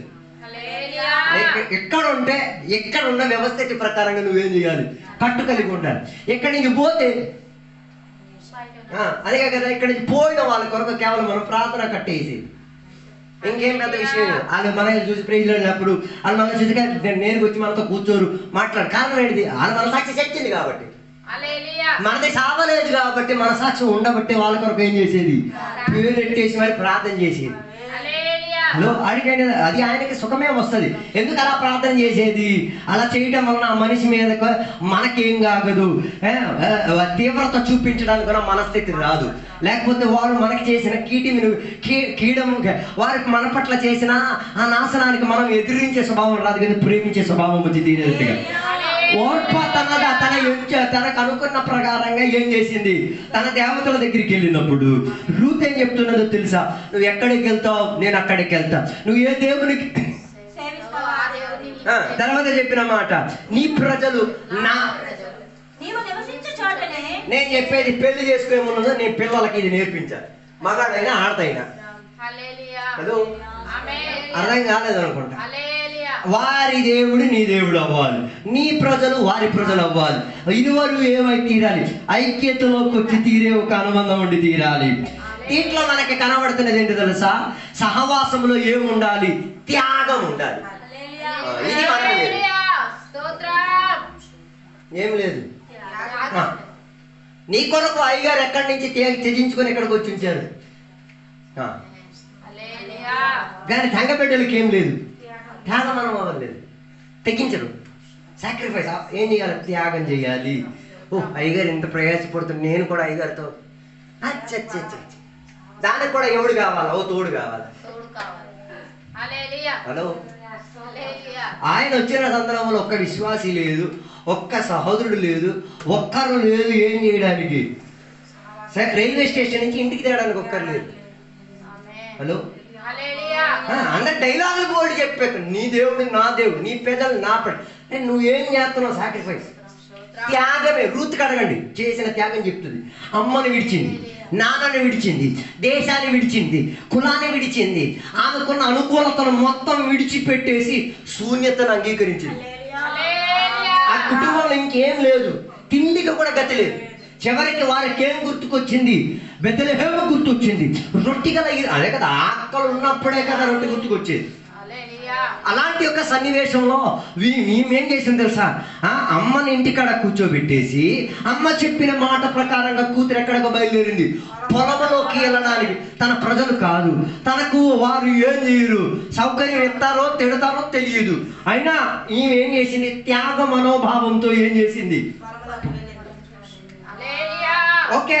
ఎక్కడ ఉన్న వ్యవస్థ ప్రకారంగా నువ్వేం చేయాలి? కట్టు కలిగి ఉండాలి. ఎక్కడి నుంచి పోతే అదే కదా, ఇక్కడి నుంచి పోయిన వాళ్ళ కొరకు కేవలం మనం ప్రార్థన కట్టేసి ఇంకేం పెద్ద విషయం. వాళ్ళు మనల్ని చూసి ప్రైజ్లో వెళ్ళినప్పుడు వాళ్ళు మన చూసి నేరుగా వచ్చి మనతో కూర్చోరు, మాట్లాడు. కారణం ఏంటిది? వాళ్ళు మన సాక్షి చెక్కింది కాబట్టి, మనది సావలేదు కాబట్టి, మన సాక్ష్యం ఉండబట్టి వాళ్ళ కొరకు ఏం చేసేది? పేరెట్టేసి మరి ప్రార్థన చేసేది. అడిగైన అది ఆయనకి సుఖమే వస్తుంది. ఎందుకు అలా ప్రార్థన చేసేది? అలా చేయటం వలన ఆ మనిషి మీద మనకేం కాగదు, తీవ్రత చూపించడానికి కూడా మనస్థితి రాదు. లేకపోతే వారు మనకి చేసిన కీడము వారికి మన పట్ల చేసిన ఆ నాశనానికి మనం ఎదిరించే స్వభావం రాదు, కానీ ప్రేమించే స్వభావం వచ్చి తీరేట్టుగా. ఓర్ప తనకు అనుకున్న ప్రకారంగా ఏం చేసింది? తన దేవతల దగ్గరికి వెళ్ళినప్పుడు రూత్ ఏం చెప్తున్నదో తెలుసా? నువ్వు ఎక్కడికి వెళ్తావు, నేను అక్కడికి వెళ్తా. నువ్వు ఏ దేవునికి తర్వాత చెప్పిన మాట, నీ ప్రజలు నా నేను చెప్పేది పెళ్లి చేసుకోమన్నదో నేను పిల్లలకి ఇది నేర్పించాలి. మగాడైనా ఆడతైనా. అర్థం కాలేదు అనుకుంటా. వారి దేవుడు నీ దేవుడు అవ్వాలి, నీ ప్రజలు వారి ప్రజలు అవ్వాలి. ఇరువురు ఏమై తీరాలి? ఐక్యతలోకి వచ్చి తీరే ఒక అనుబంధం ఉండి తీరాలి. దీంట్లో మనకి కనబడుతున్నది ఏంటి తెలుసా? సహవాసంలో ఏముండాలి? త్యాగం ఉండాలి. ఇది ఏం లేదు. నీ కొరకు అయ్యగారు ఎక్కడి నుంచి త్యజించుకొని ఎక్కడికి వచ్చి ఉంచారు, కానీ సంఘబిడ్డలకి ఏం లేదు, త్యాగం అవ్వలేదు, తెగించరు. సాక్రిఫైస్ ఏం చేయాలి? త్యాగం చేయాలి. అయ్యగారు ఇంత ప్రయాసపడుతుంది, నేను కూడా అయ్యగారితో దానికి కూడా ఎవడు కావాలా? తోడు కావాలి. హలో, ఆయన వచ్చిన సందర్భంలో ఒక్క విశ్వాసి లేదు, ఒక్క సహోదరుడు లేదు, ఒక్కరు లేదు ఏం చేయడానికి. రైల్వే స్టేషన్ నుంచి ఇంటికి తేయడానికి ఒక్కరు లేదు. హలో, అందరు డైలాగులు బోర్డు చెప్పాక నీ దేవుడు నా దేవుడు, నీ పెద్దలు నా పెద్ద. నువ్వేం చేస్తున్నావు? సాక్రిఫైస్, త్యాగమే. రూత్ కడగండి, చేసిన త్యాగం చెప్తుంది. అమ్మను విడిచింది, నాన్నని విడిచింది, దేశాన్ని విడిచింది, కులాన్ని విడిచింది, ఆమెకున్న అనుకూలతను మొత్తం విడిచిపెట్టేసి శూన్యతను అంగీకరించింది. ఆ కుటుంబంలో ఇంకేం లేదు, తిండికి కూడా గతి లేదు. చివరికి వారికి ఏం గుర్తుకొచ్చింది? బెత్లెహేము గుర్తొచ్చింది. రొట్టి కదా, అదే కదా, ఆకలి ఉన్నప్పుడే కదా రొట్టి గుర్తుకొచ్చేది. అలాంటి ఒక సన్నివేశంలో మేమేం చేసింది తెలుసా? అమ్మని ఇంటికాడ కూర్చోబెట్టేసి అమ్మ చెప్పిన మాట ప్రకారంగా కూతురు ఎక్కడికి బయలుదేరింది? పొలంలోకి వెళ్ళడానికి. తన ప్రజలు కాదు, తనకు వారు ఏం చేయరు, సౌకర్యం ఇస్తారో తిడతారో తెలియదు. అయినా ఈమె ఏం చేసింది? త్యాగ మనోభావంతో ఏం చేసింది? ఓకే,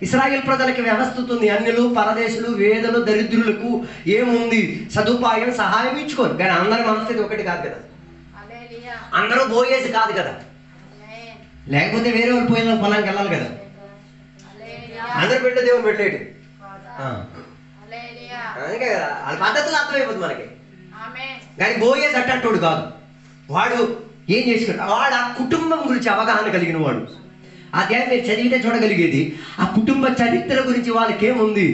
ఇశ్రాయేల్ ప్రజలకి వ్యవస్థ ఉంది. అన్యులు, పరదేశులు, వేదలు, దరిద్రులకు ఏముంది? సదుపాయం, సహాయం ఇచ్చుకోరు. కానీ అందరి మనస్థితి ఒకటి కాదు కదా, అందరూ పోయేసి కాదు కదా. లేకపోతే వేరే వాళ్ళు పోయిన పొలానికి వెళ్ళాలి కదా. అందరు పెట్టే దేవుని పెట్టలేడు. అందుకే కదా వాళ్ళ పద్ధతులు అర్థమైపోతుంది మనకి. కానీ పోయేసి అట్టంటోడు కాదు. వాడు ఏం చేసుకుంటాడు? వాడు ఆ కుటుంబం గురించి అవగాహన కలిగిన వాడు. అధ్యాయం మీరు చదివితే చూడగలిగేది ఆ కుటుంబ చరిత్ర గురించి వాళ్ళకి ఏముంది,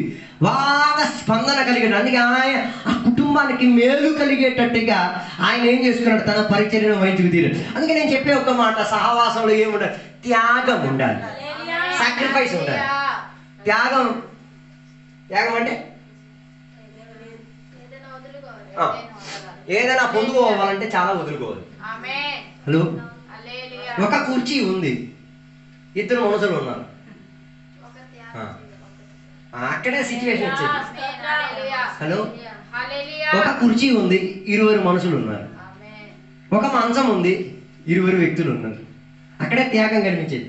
బాగా స్పందన కలిగాడు. అందుకే ఆయన ఆ కుటుంబానికి మేలు కలిగేటట్టుగా ఆయన ఏం చేసుకున్నాడు? తన పరిచర్యను వహించుకు తీరాడు. అందుకే నేను చెప్పే ఒక మాట, సహవాసంలో ఏముండాలి? త్యాగం ఉండాలి, సాక్రిఫైస్ ఉండాలి. త్యాగం అంటే ఏదైనా పొందుకోవాలంటే చాలా వదులుకోవాలి. హలో, ఒక కుర్చీ ఉంది, ఇద్దరు మనుషులు ఉన్నారు, అక్కడే సిచ్యువేషన్ వచ్చేది. హలో, ఒక కుర్చీ ఉంది, 20 మనుషులు ఉన్నారు. ఒక మంచం ఉంది, 20 వ్యక్తులు ఉన్నారు. అక్కడే త్యాగం కనిపించేది.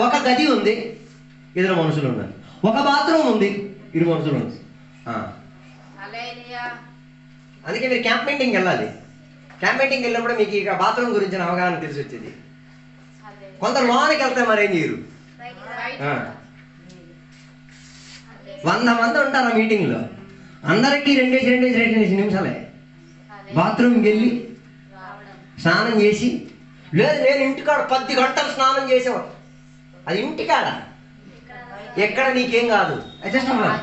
ఒక గది ఉంది, 2 మనుషులు ఉన్నారు. ఒక బాత్రూమ్ ఉంది, 20 మనుషులు ఉన్నారు. అందుకే మీరు క్యాంప్ మీటింగ్కి వెళ్ళాలి. క్యాంప్ మీటింగ్కి వెళ్ళినప్పుడు మీకు ఇక బాత్రూమ్ గురించిన అవగాహన తెలిసి వచ్చేది. కొందరు లోనికి వెళ్తే మరేం చేయరు. 100 మంది ఉంటారు ఆ మీటింగ్లో, అందరికీ 2 నిమిషాలే బాత్రూమ్కి వెళ్ళి స్నానం చేసి. లేదు, నేను ఇంటికాడ 10 గంటలు స్నానం చేసేవాడు. అది ఇంటికాడ, ఎక్కడ నీకేం కాదు. అడ్జస్ట్ అవ్వాలి.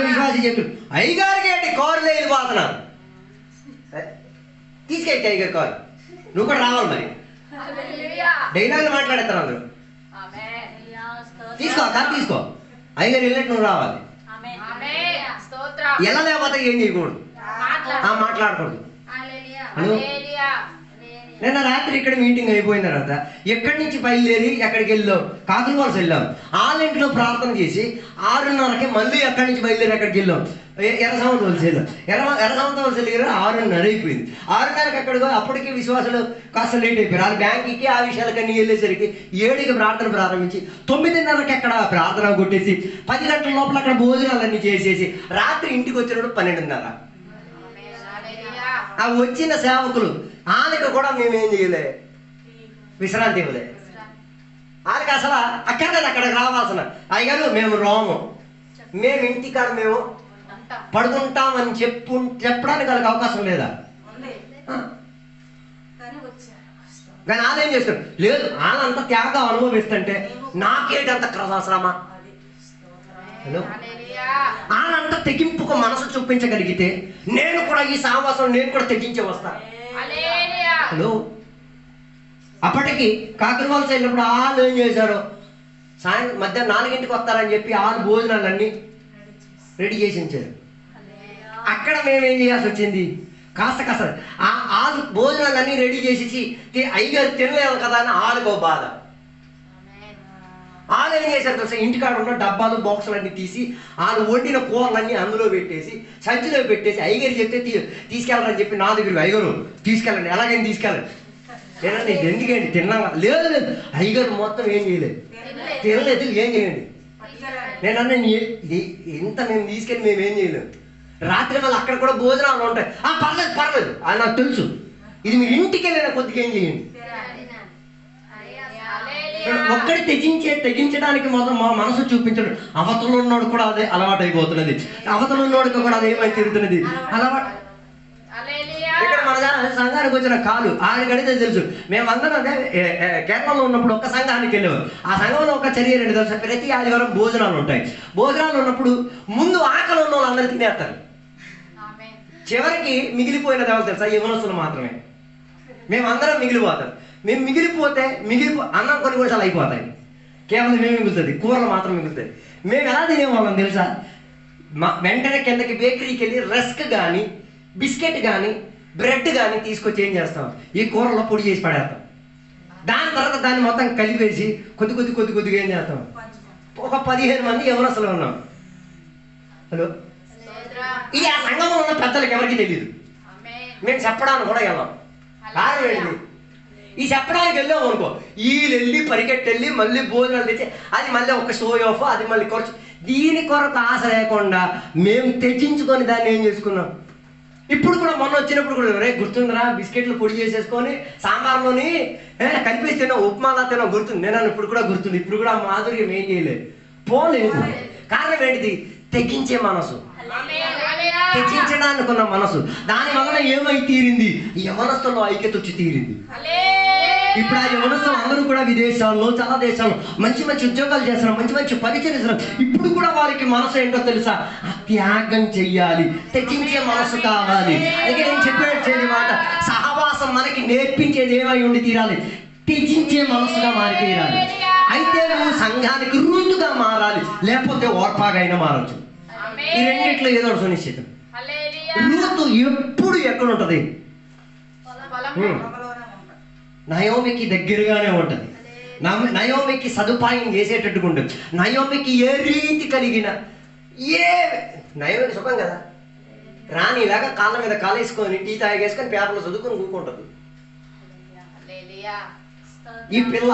విశ్వాసి చెప్పు, అయ్యగారికి ఏంటి కారులో వెళ్ళిపోతున్నారు, తీసుకెళ్తే అయ్యగారు కారు, నువ్వు కూడా రావాలి. మరి డైలాగులు మాట్లాడేస్తారు అందరూ. తీసుకో, కారు తీసుకో, అయ్యగారు వెళ్ళినట్టు నువ్వు రావాలి. ఎలా లేకపోతే ఏం చేయకూడదు, మాట్లాడకూడదు. నిన్న రాత్రి ఇక్కడ మీటింగ్ అయిపోయిన తర్వాత ఎక్కడి నుంచి బయలుదేరి ఎక్కడికి వెళ్ళాం, కాకులవలస వెళ్ళాం. 6 ప్రార్థన చేసి 6:30కి మళ్ళీ ఎక్కడి నుంచి బయలుదేరి ఎక్కడికి వెళ్ళాం, ఎర్రసముద్రం వలస వెళ్ళాం. ఎర్రసముద్రం వలస వెళ్ళి 6:30 అయిపోయింది. 6:30కి అక్కడికి అప్పటికి విశ్వాసాలు కాస్త లేట్ అయిపోయారు. వాళ్ళు బ్యాంకుకి ఆ విషయాలకన్నీ వెళ్ళేసరికి 7కి ప్రార్థన ప్రారంభించి 9:30కి అక్కడ ప్రార్థన కొట్టేసి 10 గంటల లోపల అక్కడ భోజనాలన్నీ చేసేసి రాత్రి ఇంటికి వచ్చినప్పుడు 12:30. ఆ వచ్చిన సేవకులు వాళ్ళకి కూడా మేమేం చేయలే, విశ్రాంతి ఇవ్వలే. వాళ్ళకి అసలు అక్కడికి రావాల్సిన అయ్యగారు మేము రాము, మేము ఇంటికాడ మేము పడుకుంటామని చెప్పడానికి వాళ్ళకి అవకాశం లేదా? కానీ వాళ్ళేం చేస్తారు, లేదు వాళ్ళంతా త్యాగం అనుభవిస్తుంటే నాకేటంత క్రసాశ్రమ. హలో, వాళ్ళంతా తెగింపుకు మనసు చూపించగలిగితే నేను కూడా ఈ సావాసం నేను కూడా తెగించే వస్తా. హలో, అప్పటికి కాకులవలస వెళ్ళినప్పుడు వాళ్ళు ఏం చేశారు, సాయంత్రం మధ్యాహ్నం 4ంటికి వస్తారని చెప్పి వాళ్ళు భోజనాలన్నీ రెడీ చేసి ఉంచారు. అక్కడ మేమేం చేయాల్సి వచ్చింది, కాస్త వాళ్ళు భోజనాలన్నీ రెడీ చేసేసి అయ్యగారు తినలేము కదా అని వాళ్ళకో బాధ. వాళ్ళు ఏం చేశారు తెలుసా, ఇంటికాడ ఉన్న డబ్బాలు బాక్సులు అన్నీ తీసి వాళ్ళు వండిన కూరలన్నీ అందులో పెట్టేసి సంచిలో పెట్టేసి అయ్యగారు చెప్తే తీసుకెళ్ళాలని చెప్పి నా దగ్గరికి, అయ్యగారు తీసుకెళ్ళండి, ఎలాగైనా తీసుకెళ్ళండి. లేదండి ఎందుకండి తిన్నాం, లేదు లేదు అయ్యగారు మొత్తం ఏం చేయలేదు, తినలేదు, ఏం చేయండి. నేనన్నా ఇంత మేము తీసుకెళ్ళి మేము ఏం చేయలేము. రాత్రి మళ్ళీ అక్కడ కూడా భోజనాలు ఉంటాయి, పర్లేదు అది నాకు తెలుసు, ఇది మీరు ఇంటికి వెళ్ళిన కొద్దిగా ఏం చేయండి. ఒక్కడి తెగించడానికి మొత్తం మా మనసు చూపించడం. అవతలు ఉన్నోడు కూడా అదే అలవాటు అయిపోతున్నది, అవతలు ఉన్నోడికి కూడా అదేమై తిరుగుతున్నది అలవాటు. ఇక్కడ మన సంఘానికి వచ్చిన కాలు ఆయనకడితే తెలుసు. మేమందరం అదే కేరళలో ఉన్నప్పుడు ఒక సంఘానికి వెళ్ళేవారు. ఆ సంఘంలో ఒక చర్య ఏంటి తెలుసా, ప్రతి ఆదివారం భోజనాలు ఉంటాయి. భోజనాలు ఉన్నప్పుడు ముందు ఆకలి ఉన్న వాళ్ళు అందరూ తినేస్తారు, చివరికి మిగిలిపోయినది ఎవరు తెలుసా, యవనస్తులు మాత్రమే. మేమందరం మిగిలిపోతాం. మేము మిగిలిపోతే అన్నం కొన్ని నిమిషాలు అయిపోతాయి, కేవలం మేము మిగులుతుంది, కూరలు మాత్రం మిగులుతాయి. మేము ఎలా తినేవాళ్ళం తెలుసా, వెంటనే కిందకి బేకరీకి వెళ్ళి రస్క్ కానీ బిస్కెట్ కానీ బ్రెడ్ కానీ తీసుకొచ్చి ఏం చేస్తాం, ఈ కూరలో పొడి చేసి పడేస్తాం. దాని తర్వాత దాన్ని మొత్తం కలిపేసి కొద్దిగా ఏం చేస్తాం, ఒక 15 మంది యవనస్తులు ఉన్నాం. హలో, ఇది ఆ సంఘంలో ఉన్న పెద్దలకు ఎవరికి తెలియదు, మేము చెప్పడానికి కూడా వెళ్ళాం. కారణం ఏంటి, ఈ చెప్పడానికి వెళ్ళాము అనుకో, వీళ్ళు వెళ్ళి పరిగెట్టెళ్ళి మళ్ళీ భోజనాలు తెచ్చి అది మళ్ళీ ఒక షో ఆఫ్, అది మళ్ళీ ఖర్చు. దీని కొరకు ఆశ లేకుండా మేము తెచ్చించుకొని దాన్ని ఏం చేసుకున్నాం. ఇప్పుడు కూడా మొన్న వచ్చినప్పుడు కూడా రే గుర్తుందిరా, బిస్కెట్లు పొడి చేసేసుకొని సాంబార్లోని కలిపేసి తిన్నాం, ఉప్మాలా తిన్నాం, గుర్తుంది. నేను ఇప్పుడు కూడా గుర్తుంది. ఇప్పుడు కూడా మాధుర్యం ఏం చేయలేదు, పోలేదు. కారణం ఏంటిది, తెగించే మనసు, తెగించడానికి ఉన్న మనసు. దాని వలన ఏమై తీరింది, యవనస్తుల్లో ఐక్యత వచ్చి తీరింది. ఇప్పుడు ఆ యవనస్తులు అందరూ కూడా విదేశాల్లో చాలా దేశాల్లో మంచి ఉద్యోగాలు చేస్తున్నారు, మంచి పరిచయం చేస్తున్నారు. ఇప్పుడు కూడా వారికి మనసు ఏంటో తెలుసా, ఆ త్యాగం చెయ్యాలి, తెగించే మనసు కావాలి. అందుకే నేను చెప్పేది మాట, సహవాసం మనకి నేర్పించేది ఏమై ఉండి తీరాలి, తెగించే మనసుగా మారి తీరాలి. అయితే నువ్వు సంఘానికి రూతుగా మారాలి, లేకపోతే ఓర్పాగైనా మారచ్చు. ఈ రెండిట్లో ఏదో సునిశ్చితం. రూతు ఎప్పుడు ఎక్కడ ఉంటది, నయోమికి దగ్గరగానే ఉంటది. నయోమికి సదుపాయం చేసేటట్టుగా ఉంటుంది. నయోమికి ఏ రీతి కలిగిన నయోమికి సుఖం కదా, రాణిలాగా కాళ్ళ మీద కాలేసుకొని టీ తాగేసుకొని పేపర్లో చదువుకొని కూకుంటది. ఈ పిల్ల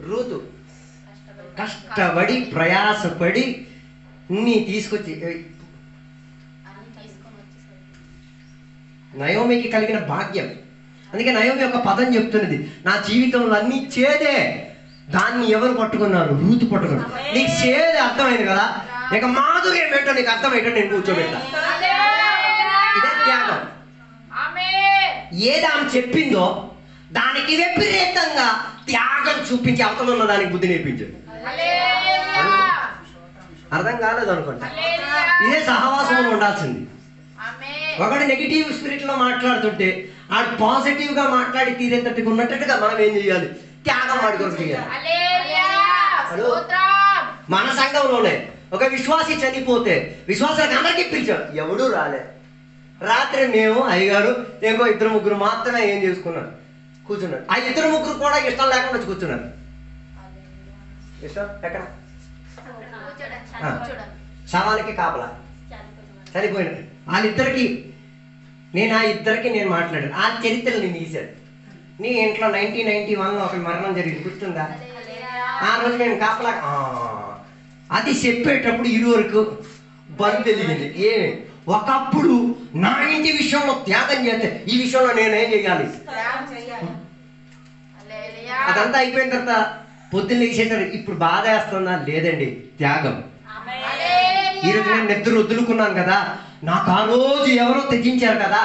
రూతు కష్టపడి ప్రయాసపడి తీసుకొచ్చి నయోమికి కలిగిన భాగ్యం. అందుకే నయోమి ఒక పదం చెప్తున్నది, నా జీవితంలో అన్ని చేదే, దాన్ని ఎవరు పట్టుకున్నారు, రూతు పట్టుకున్నారు. నీకు చేదే అర్థమైంది కదా, ఇక మాధుర్యం ఏంటో నీకు అర్థమేంటో నేను కూర్చోబెట్టా. ఇదే త్యాగం. ఏది ఆమె చెప్పిందో దానికి విపరీతంగా త్యాగం చూపించి అవతల ఉన్న దానికి బుద్ధి నేర్పించాడు. అర్థం కాలేదు అనుకుంటా. ఇదే సహవాసంలో ఉండాల్సింది. ఒకటి నెగిటివ్ స్పిరిట్ లో మాట్లాడుతుంటే ఆడు పాజిటివ్ గా మాట్లాడి తీరేటట్టుగా ఉన్నట్టుగా మనం ఏం చేయాలి, త్యాగం వాడుకొని చేయాలి. మన సంఘంలోనే ఒక విశ్వాసి చనిపోతే విశ్వాసానికి అందరికీ పిలిచాం, ఎవడూ రాలే. రాత్రి మేము అయ్యగారు ఇంకో 2-3 మాత్రమే ఏం చేసుకున్నాం, కూర్చున్నారు. ఆ ఇద్దరు ముగ్గురు కూడా ఇష్టం లేకుండా వచ్చి కూర్చున్నారు. ఇష్టం ఎక్కడ? శవానికి కాపలా చనిపోయినారు. వాళ్ళిద్దరికి ఆ ఇద్దరికి నేను మాట్లాడాను. ఆ చరిత్రలు నేను తీశాను. నీ ఇంట్లో 1991లో ఒక మరణం జరిగింది, గుర్తుందా? ఆ రోజు నేను కాపలా. అది చెప్పేటప్పుడు ఇరువరకు బంద్ తెలిగింది. ఒకప్పుడు నా ఇంటి విషయంలో త్యాగం చేస్తే ఈ విషయంలో నేనేం చేయాలి? అదంతా అయిపోయిన తర్వాత పొద్దున్న లేచేసారు. ఇప్పుడు బాధ వేస్తుందా? లేదండి, త్యాగం. ఈరోజు నేను నిద్ర వదులుకున్నాను కదా, నాకు ఆ రోజు ఎవరో త్యజించారు కదా,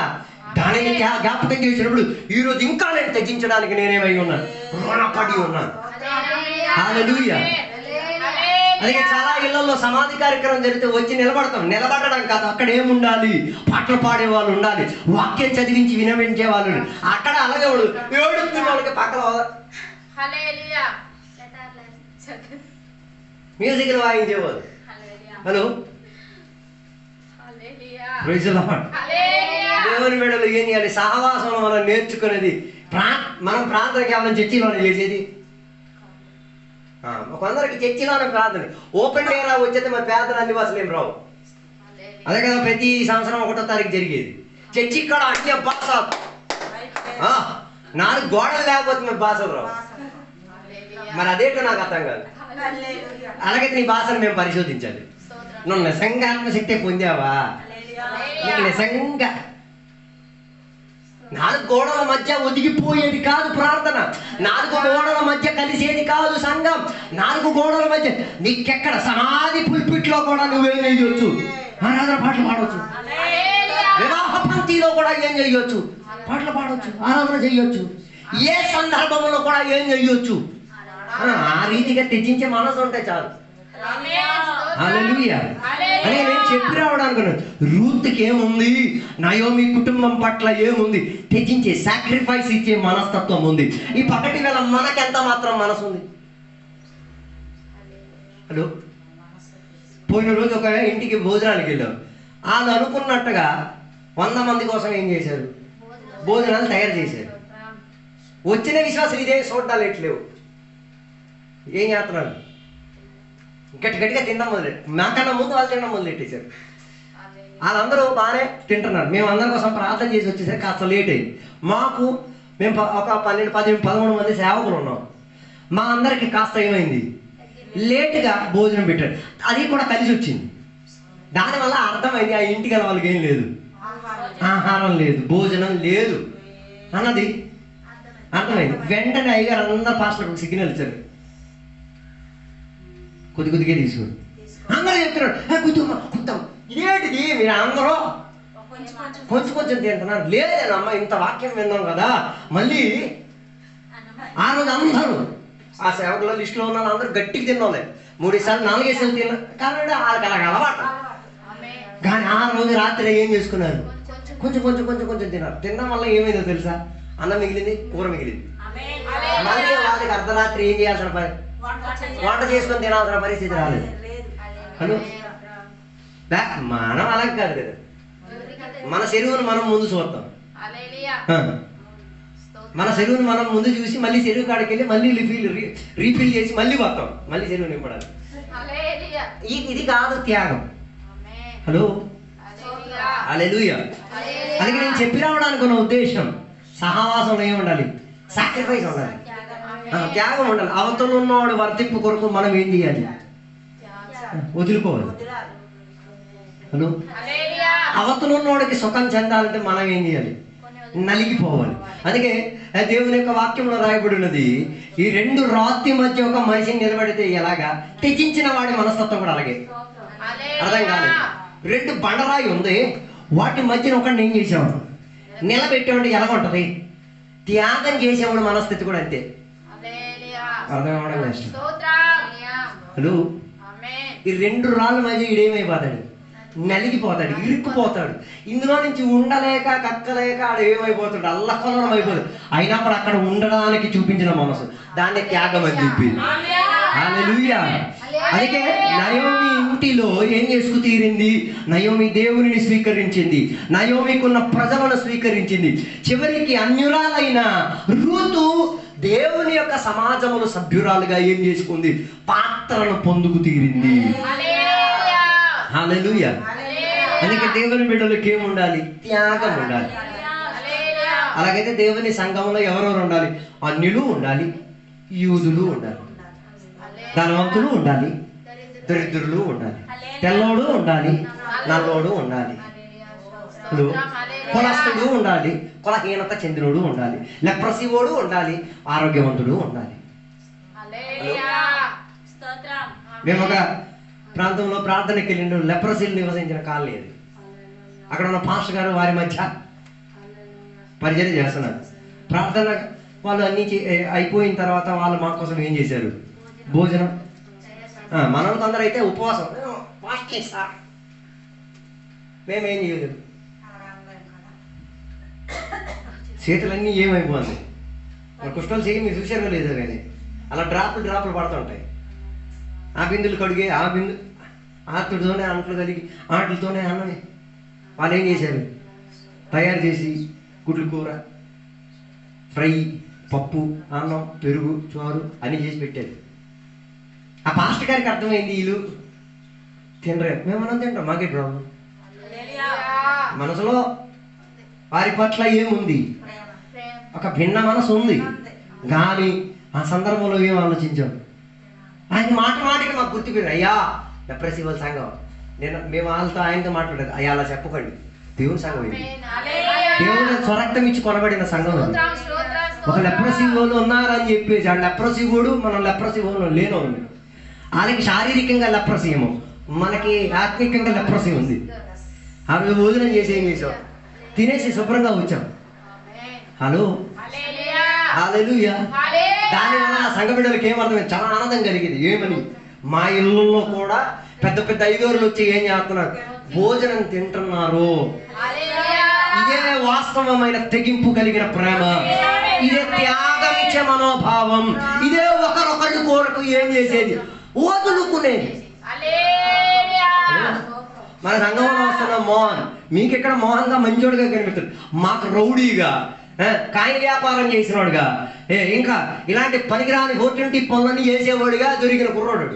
దానిని జ్ఞాపకం చేసినప్పుడు ఈ రోజు ఇంకా నేను త్యజించడానికి నేనేమై ఉన్నాను? రుణపడి ఉన్నాను. హల్లెలూయా. అందుకే చాలా ఇళ్లలో సమాధి కార్యక్రమం జరిగితే వచ్చి నిలబడడం కాదు, అక్కడ ఏముండాలి? పాటలు పాడేవాళ్ళు ఉండాలి, వాక్యం చదివించి వినవించే వాళ్ళు. అక్కడ అలాగే ఏడుస్తున్న వాళ్ళకి పక్కన మ్యూజిక్ వాయించేవాళ్ళు. హలో, దేవుని మెడలు ఏం చేయాలి? సహవాసంలో మనం నేర్చుకునేది. మనం ప్రార్థన కేవలం చర్చిలోనే చేసేది. కొందరికి చర్చిలోనే ప్రార్థన, ఓపెన్ ఏరియా వచ్చేది మన పేదలు అన్ని అసలు ఏం రావు. అదే కదా ప్రతి సంవత్సరం 1వ తారీఖు జరిగేది. చర్చి ఇక్కడ అన్ని భాష 4 గోడలు లేకపోతే మరి భాషలు రావు. మరి అదేంటో నాకు అర్థం కాదు. అలాగైతే నీ భాషను మేము పరిశోధించాలి. నువ్వు నిజంగా ఆత్మశక్తి పొందావా? నీకు నిజంగా 4 గోడల మధ్య ఒదిగిపోయేది కాదు ప్రార్థన, 4 గోడల మధ్య కలిసేది కాదు సంఘం. 4 గోడల మధ్య నీకెక్కడ సమాధి పుల్పిట్లో కూడా నువ్వేం చేయొచ్చు? ఆరాధన పాటలు పాడవచ్చు. వివాహ పంక్తిలో కూడా ఏం చేయొచ్చు? పాటలు పాడవచ్చు, ఆరాధన చేయొచ్చు. ఏ సందర్భంలో కూడా ఏం చేయొచ్చు? ఆ రీతిగా తెచ్చించే మనసు ఉంటే చాలు. హల్లెలూయా. అని నేను చెప్పి రావడానికి రూత్కి ఏముంది, నయోమి కుటుంబం పట్ల ఏముంది? తెచ్చించే సాక్రిఫైస్ ఇచ్చే మనస్తత్వం ఉంది. ఈ పగటి వేళ మనకెంత మాత్రం మనసు ఉంది? హలో, పోయిన రోజు ఒక ఇంటికి భోజనానికి వెళ్ళాం. వాళ్ళు అనుకున్నట్టుగా 100 మంది కోసం ఏం చేశారు? భోజనాలు తయారు చేశారు. వచ్చిన విశ్వాసాలు ఇదే చూడాలి ఎట్లేవు. ఏం చేస్తున్నారు? గట్టిగా తినడం మొదలెట్టు. నాకన్నా ముందు వాళ్ళు తినడం మొదలెట్టేశారు. వాళ్ళందరూ బాగానే తింటున్నారు. మేము అందరి కోసం ప్రార్థన చేసి వచ్చేసరికి కాస్త లేట్ అయింది. మేము ఒక 12, 13 మంది సేవకులు ఉన్నాం. మా అందరికి కాస్త ఏమైంది? లేటుగా భోజనం పెట్టారు. అది కూడా కలిసి వచ్చింది. దానివల్ల అర్థమైంది ఆ ఇంటికి వెళ్ళ వాళ్ళకి ఏం లేదు, ఆహారం లేదు, భోజనం లేదు అన్నది అర్థమైంది. వెంటనే అయ్యగారు అందరు పాస్టర్లకు సిగ్నల్ ఇచ్చారు. కొద్దిగా తీసుకోండి. అందరూ చెప్తున్నాడు కుద్దాం. ఇదేంటిది మీరు అందరూ కొంచెం తింటున్నారు? లేదేనమ్మ, ఇంత వాక్యం విన్నాం కదా. మళ్ళీ ఆ రోజు అందరూ ఆ సేవకుల లిస్టులో ఉన్న అందరూ గట్టిగా తిన్నాలే. 3 సార్లు 4 సార్లు తిన్నారు. కాబట్టి వాళ్ళకి అలాగ అలవాటు. కానీ ఆ రోజు రాత్రి ఏం చేసుకున్నారు? కొంచెం తిన్నారు. తినడం వల్ల ఏమైందో తెలుసా? అన్నం మిగిలింది, కూర మిగిలింది. మళ్ళీ వాళ్ళకి అర్ధరాత్రి ఏం చేయాల్సిన పని? వంట చేసుకొని తినాల్సిన పరిస్థితి రాలేదు. హలో, మనం అలాగే కాదు కదా. మన చెరువును మనం ముందు చూద్దాం. మన చెరువును మనం ముందు చూసి మళ్ళీ చెరువు కాడికి వెళ్ళి మళ్ళీ రీఫిల్ చేసి మళ్ళీ వస్తాం. మళ్ళీ చెరువు నింపడాలి. ఇది కాదు త్యాగం. హలో, హల్లెలూయా. అందుకే నేను చెప్పి రావడానికి ఉన్న ఉద్దేశం, సహవాసంలో ఏమి ఉండాలి? సాక్రిఫైస్ ఉండాలి, త్యాగం ఉండాలి. అవతల ఉన్నవాడు వర్తింపు కొరకు మనం ఏం చేయాలి? వదులుకోవాలి. హలో, అవతల ఉన్నవాడికి సుఖం చెందాలంటే మనం ఏం చేయాలి? నలిగిపోవాలి. అందుకే దేవుని యొక్క వాక్యంలో రాయబడి ఉన్నది, ఈ 2 రాతి మధ్య ఒక మనిషిని నిలబడితే ఎలాగా, తెచ్చించిన వాడి మనస్తత్వం కూడా అలాగే. అర్థం కాలేదు. 2 బండరాయి ఉంది, వాటి మధ్యన ఒకటి ఏం చేసాము? నిలబెట్టేవాడు ఎలా ఉంటుంది? త్యాగం చేసేవాడు మనస్థితి కూడా అంతే. అర్థం అవడం కష్టం. హలో, ఈ 2 రాళ్ళ మధ్య ఈడేమైపోతాడు? నలిగిపోతాడు, ఇరుక్కుపోతాడు. ఇందులో నుంచి ఉండలేక కక్కలేక ఆడు ఏమైపోతాడు? అల్లకొల్లం అయిపోతాడు. అయినప్పుడు అక్కడ ఉండడానికి చూపించిన మనసు, దాన్ని త్యాగం అని చెప్పి. హల్లెలూయా. అందుకే నయోమి ఇంటిలో ఏం చేసుకు తీరింది? నయోమి దేవునిని స్వీకరించింది, నయోమికున్న ప్రజలను స్వీకరించింది. చివరికి అన్యురాలైన రూతు దేవుని యొక్క సమాజంలో సభ్యురాలుగా ఏం చేసుకుంది? పాత్రను పొందుకు తీరింది. హల్లెలూయా. అందుకే దేవుని బిడ్డలకు ఏముండాలి? త్యాగం ఉండాలి. అలాగైతే దేవుని సంఘంలో ఎవరెవరు ఉండాలి? అన్యులు ఉండాలి, యూదులు ఉండాలి, ధనవంతులు ఉండాలి, దరిద్రులు ఉండాలి, తెల్లోడు ఉండాలి, నల్లోడు ఉండాలి, కులస్తుడు ఉండాలి, కులహీనత చెందినోడు ఉండాలి, లెప్రసీవోడు ఉండాలి, ఆరోగ్యవంతుడు ఉండాలి. మేము ఒక ప్రాంతంలో ప్రార్థనకి వెళ్ళిండు, లెప్రసీలు నివసించిన కాలనీ అది. అక్కడ ఉన్న పాస్టర్ గారు వారి మధ్య పరిచయం చేస్తున్నారు. ప్రార్థన వాళ్ళు అన్నీ అయిపోయిన తర్వాత వాళ్ళు మా కోసం ఏం చేశారు? భోజనం. మనం కొందరు అయితే ఉపవాసం సార్, మేమేం చేయలేదు. చేతులన్నీ ఏమైపోయింది. మన కుష్టాలు చేయి మీరు చూసారో లేదో కానీ అలా డ్రాపులు పడుతుంటాయి. ఆ బిందులు కడిగే, ఆ బిందు ఆతుడితోనే అంట్లు కలిగి ఆటలతోనే అన్నని వాళ్ళు ఏం చేశారు? తయారు చేసి గుడ్లు కూర, ఫ్రై, పప్పు, అన్నం, పెరుగు, చారు అన్నీ చేసి పెట్టారు. ఆ పాస్టర్ గారికి అర్థమైంది వీళ్ళు తినరే, మేము మనం తింటాం, మాకే ప్రాబ్లం. మనసులో వారి పట్ల ఏముంది? ఒక భిన్న మనసు ఉంది. కానీ ఆ సందర్భంలో ఏం ఆలోచించాం? ఆయన మాటికి మాకు గుర్తుపోయింది. అయ్యా లెప్రసీల సంఘం, మేము వాళ్ళతో ఆయనతో మాట్లాడలేదు. అయ్యా అలా చెప్పకండి, దేవుని సంఘం ఇది. దేవుని స్వరక్తం ఇచ్చి కొనబడిన సంఘం ఇది. ఒక లెప్రసీ వాళ్ళు ఉన్నారని చెప్పేసి ఆ లెప్రసీ కూడా మనం లెప్రసీ వాళ్ళు లేనోండి. వాళ్ళకి శారీరకంగా లెప్రసీ ఏమో, మనకి ఆత్మికంగా లెప్రసీ ఉంది. అవి భోజనం చేసి ఏం చేసాం? తినేసి శుభ్రంగా వచ్చాం. హలో, హల్లెలూయా. దానివల్ల ఆ సంఘ బిడ్డలకు ఏమర్థమైంది? చాలా ఆనందం కలిగింది. ఏమని? మా ఇళ్ళల్లో కూడా పెద్ద పెద్ద ఐదోరులు వచ్చి ఏం చేస్తున్నారు? భోజనం తింటున్నారు. ఇదే వాస్తవమైన తెగింపు కలిగిన ప్రేమ, ఇదే త్యాగం ఇచ్చే మనోభావం, ఇదే ఒకరొకరి కోరకు ఏం చేసేది? వదులుకునేది. మన సంఘంలో వస్తున్న మోహన్ మీకు ఇక్కడ మోహన్గా మంచోడుగా కనిపిస్తుంది, మాకు రౌడీగా, కాయ వ్యాపారం చేసినోడుగా, ఇంకా ఇలాంటి పనికిరాని 420 పనులన్నీ చేసేవాడుగా దొరికిన కుర్రోడు.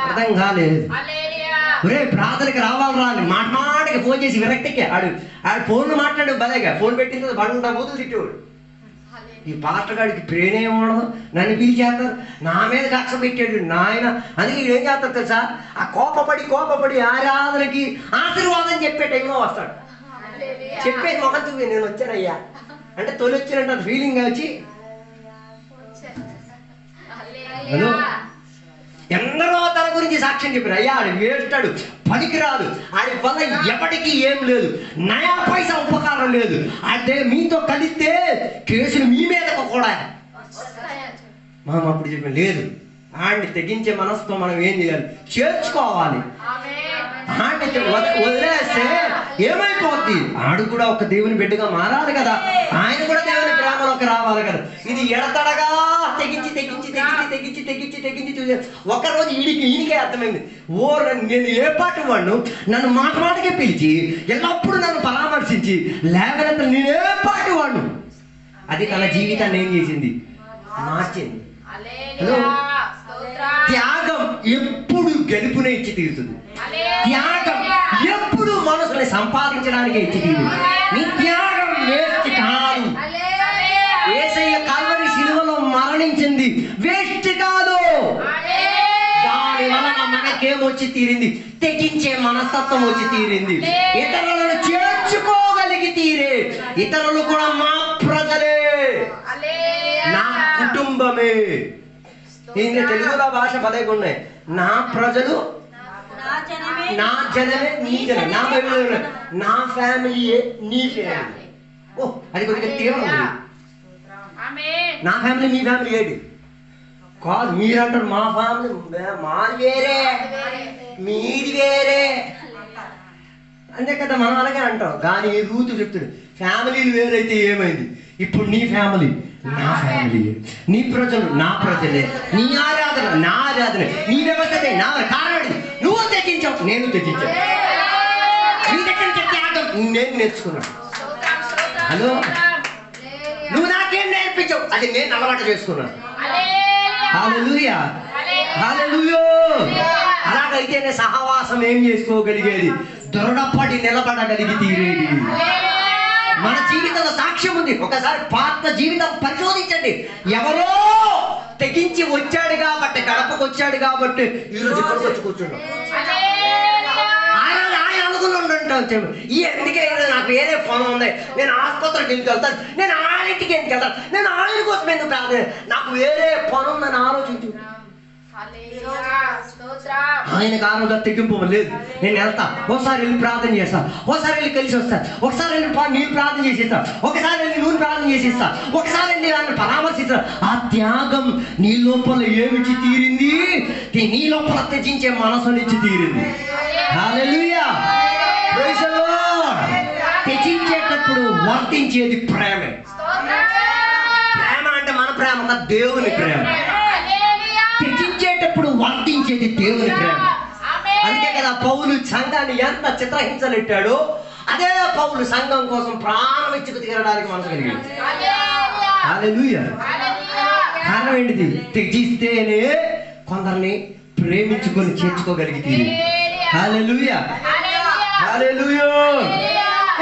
అర్థం కాలేదు. ఒరే ప్రార్థనకి రావాలి మాటికి ఫోన్ చేసి విరక్తికి ఆడు ఫోన్లు మాట్లాడు బలేగా, ఫోన్ పెట్టిన తర్వాత బండ బూతులు తిట్టేవాడు. ఈ పాస్టర్ గాడికి ప్రేమ ఏమో నన్ను పిలిచేస్తారు, నా మీద కక్ష పెట్టాడు నాయన. అందుకే ఏం చేస్తారు తెలుసా? ఆ కోపపడి ఆరాధనకి ఆశీర్వాదం చెప్పే టైంలో వస్తాడు. చెప్పేసి మొహం చూపి నేను వచ్చానయ్యా అంటే తొలి వచ్చినట్టు ఫీలింగ్ వచ్చి హలో ఎందరో తన గురించి సాక్ష్యం చెప్పారు. అయ్యా ఆడు వేస్తాడు, పనికిరాదు, ఆడి వల్ల ఎవరికి ఏం లేదు, నయా పైసా ఉపకారం లేదు, అంటే మీతో కలిస్తే కేసులు మీ మీదకు కూడా. మనం అప్పుడు చెప్పాం లేదు, ఆడిని తెగించే మనసుతో మనం ఏం చేయాలి? చేర్చుకోవాలి. ఆడిని వదిలేస్తే ఏమైపోద్ది? ఆడు కూడా ఒక దేవుని బిడ్డగా మారాలి కదా, ఆయన కూడా దేవుని ప్రేమలోకి రావాలి కదా. ఇది ఎడతడగా తెగించి చూసే ఒకరోజు ఈయనకే అర్థమైంది. నేను ఏ పాటు వాడు నన్ను మాటకే పిలిచి ఎల్లప్పుడూ నన్ను పరామర్శించి లేవనెత్త నేను ఏ పాటు వాడు. అది తన జీవితాన్ని ఏం చేసింది? మార్చింది. త్యాగం ఎప్పుడు గెలుపునే ఇచ్చి తీరుతుంది. త్యాగం ఎప్పుడు మనసుని సంపాదించడానికి ఇచ్చి తీరుతుంది. నీ త్యాగం వేస్ట్ కాదు. యేసయ్య కల్వరి శిలువలో మరణించింది వేస్ట్ కాదు. దాని వలన మనకేమొచ్చి తీరింది? తెగించే మనస్తత్వం వచ్చి తీరింది. ఇతరులను చేర్చుకోగలిగి తీరే. ఇతరులు కూడా మా ప్రజలే, నా కుటుంబమే. ఈయన తెలుగులో భాష పదేగా ఉన్నాయి. నా ప్రజలు, నా జనమే, నీ జనం. నా బైబిల్ నా ఫ్యామిలీయే నీ ఫ్యామిలీ. ఓ అది కొద్దిగా తీవ్రం. నా ఫ్యామిలీ మీ ఫ్యామిలీ ఏంటి కాదు. మీరంటారు మా ఫ్యామిలీ, మాది వేరే, మీది వేరే అంతే కదా, మనం అలాగే అంటాం. కానీ రూతు చెప్తాడు ఫ్యామిలీలు వేరైతే ఏమైంది? ఇప్పుడు నీ ఫ్యామిలీ నా ఫ్యామిలీ, నీ ప్రజలు నా ప్రజలే, నీ ఆరాధన నా ఆరాధన, నీ వ్యవస్థ నా కారణం. నువ్వు తెచ్చించావు, నేను తెచ్చించాను. నీ దగ్గర నుంచి త్యాగం నేను నేర్చుకున్నాను. హలో, నువ్వు నాకేం నేర్పించావు, అది నేను అలవాటు చేసుకున్నాను. హల్లెలూయా, హల్లెలూయా. అలాగైతేనే సహవాసం ఏం చేసుకోగలిగేది, దృఢపడి నిలబడగలిగి తీరేది. మన జీవితంలో సాక్ష్యం ఉంది. ఒకసారి పాత జీవితం పరిశోధించండి. ఎవరో తెగించి వచ్చాడు కాబట్టి, గడపకు వచ్చాడు కాబట్టి ఈరోజు ఇక్కడికి వచ్చి కూర్చున్నాం. ఆయన అనుకుని ఈ ఎందుకే నాకు వేరే పని ఉంది, నేను ఆసుపత్రికి ఎందుకు వెళ్తాను, నేను ఆరింటికి ఎందుకు వెళ్తాను, నేను ఆయన కోసం ఎందుకు ప్రార్థన, నాకు వేరే పని ఉందని ఆలోచించు. ఆయనకు ఆరోగ్య తెగింపు లేదు. నేను వెళ్తా, ఒకసారి వెళ్ళి ప్రార్థన చేస్తా, ఒకసారి వెళ్ళి కలిసి వస్తా, ఒకసారి వెళ్ళి నీళ్ళు ప్రార్థన చేసిస్తా, ఒకసారి వెళ్ళి నూనె ప్రార్థన చేసిస్తా, ఒకసారి వెళ్ళి ఆయన పరామర్శిస్తా. ఆ త్యాగం నీ లోపల ఏమిచ్చి తీరింది, నీ లోపల త్యజించే మనసు నుంచి తీరింది. హల్లెలూయా, ప్రైజ్ ది లార్డ్. త్యజించేటప్పుడు వర్తించేది ప్రేమే. ప్రేమ అంటే మన ప్రేమ కాదు, దేవుని ప్రేమ. త్యజించేటప్పుడు వర్తించేది దేవుని ప్రేమ. అందుకే కదా పౌలు సంఘాన్ని ఎంత చిత్రహింసలెట్టాడో, అదే పౌలు సంఘం కోసం ప్రాణం ఇచ్చుకు తిరగడానికి మనసు కలిగాడు. హల్లెలూయా. కారణం ఏంటిది, త్యజిస్తేనే కొందరిని ప్రేమించుకొని చేర్చుకోగలిగితే. హల్లెలూయా, హల్లెలూయా.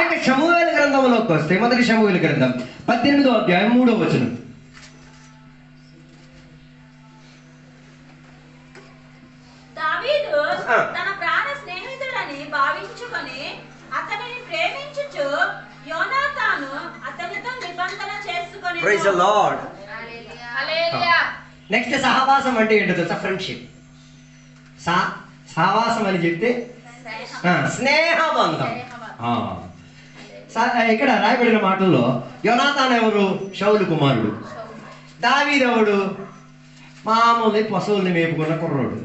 ఇక సమూయేలు గ్రంథంలోకి వస్తే, మొదటి సమూయేలు గ్రంథం 18వ అధ్యాయం 3వ వచనం. దావీదు తన ప్రాణ స్నేహితుడని భావించుకొని అతనిని ప్రేమించుచు యోనాతాను అతనితో నిబంధన చేసుకొని. Praise the lord. నెక్స్ట్ సహవాసం అంటే ఏంటో తెలుసా? ఫ్రెండ్షిప్. సహవాసం అని చెప్తే స్నేహబంధం. ఇక్కడ రాయబడిన మాటల్లో యోనాతాను ఎవరు? శౌలు కుమారుడు. దావీదు ఎవడు? మామూలు పశువుల్ని మేపుకున్న కుర్రోడు.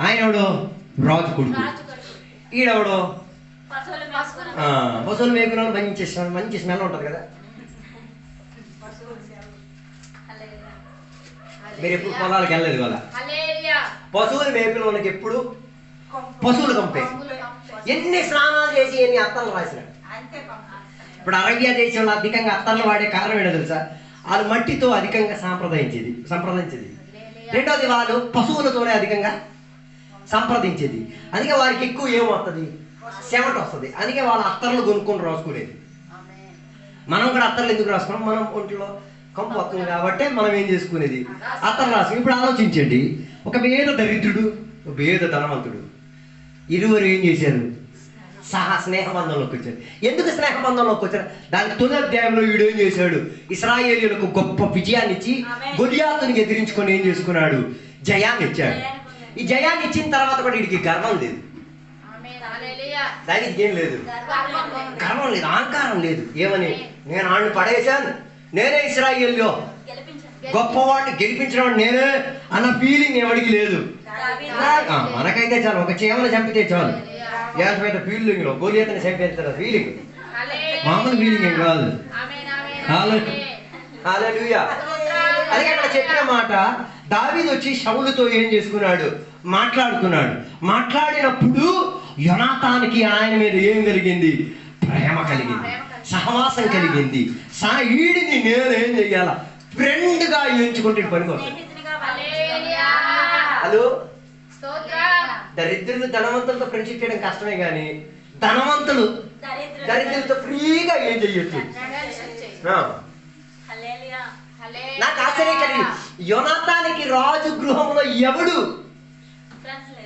ఆయనవడు రాజు కొడుకు. ఈడవడు పశువులు మేపుకున్న మంచి స్మెల్ ఉంటుంది కదా. మీరు ఎప్పుడు పొలాలకు వెళ్ళలేదు కదా, పశువులు మేపిన వాళ్ళకి ఎప్పుడు పశువులు కంపే. ఎన్ని స్నానాలు చేసి ఎన్ని అత్తర్లు రాసినాడు. ఇప్పుడు అరేబియా దేశంలో అధికంగా అత్తర్లు వాడే కారణం ఏంటో తెలుసా? వాళ్ళు మట్టితో అధికంగా సంప్రదించేది. రెండోది, వాళ్ళు పశువులతోనే అధికంగా సంప్రదించేది. అందుకే వారికి ఎక్కువ ఏమొస్తుంది, చెమట వస్తుంది. అందుకే వాళ్ళ అత్తర్లు కొనుక్కొని రాసుకునేది. మనం కూడా అత్తర్లు ఎందుకు రాసుకున్నాం? మనం ఒంట్లో కంపు వస్తుంది కాబట్టి మనం ఏం చేసుకునేది, అత్తర్లు రాసుకుని. ఇప్పుడు ఆలోచించండి, ఒక పేద దరిద్రుడు, ఒక పేద ధనవంతుడు, ఇరువురు ఏం చేశారు? స్నేహబంధంలోకి వచ్చారు. ఎందుకు స్నేహబంధంలోకి వచ్చారు? దానికి తొలి అధ్యాయంలో వీడు ఏం చేశాడు? ఇశ్రాయేలీయులకు గొప్ప విజయాన్ని ఇచ్చి గొలియాతుని ఎదిరించుకొని ఏం చేసుకున్నాడు? జయాన్ని ఇచ్చాడు. ఈ జయాన్ని ఇచ్చిన తర్వాత కూడా వీడికి గర్వం లేదు. దానికి ఏం లేదు, గర్వం లేదు, అహంకారం లేదు. ఏమని? నేను ఆడిని పడేశాను, నేనే ఇశ్రాయేలీలో గొప్పవాడిని గెలిపించిన నేనే అన్న ఫీలింగ్ ఎవరికి లేదు. మనకైతే చాలు, ఒక చీమను చంపితే చాలు, ఫీలింగ్ లో గొలియాతుని చంపేస్తారు. ఫీలింగ్ మామూలు ఫీలింగ్ ఏం కాదు. హల్లెలూయా. అది అక్కడ చెప్పిన మాట. దావీదు వచ్చి శౌలుతో ఏం చేసుకున్నాడు? మాట్లాడుకున్నాడు. మాట్లాడినప్పుడు యోనాతానికి ఆయన మీద ఏం కలిగింది? ప్రేమ కలిగింది, సహవాసం కలిగింది. వీడిని నేనేం చెయ్యాలా? ఫ్రెండ్ గా ఎంచుకుంటే పనికి వస్తుంది. హలో, దరిద్రులు ధనవంతులతో ఫ్రెండ్షిప్ చేయడం కష్టమే, కానీ ధనవంతులు దరిద్రులతో ఫ్రీగా ఏం చెయ్యొచ్చు. నాకు ఆశ్చర్యం కలిగి, యోనాతానికి రాజు గృహంలో ఎవడు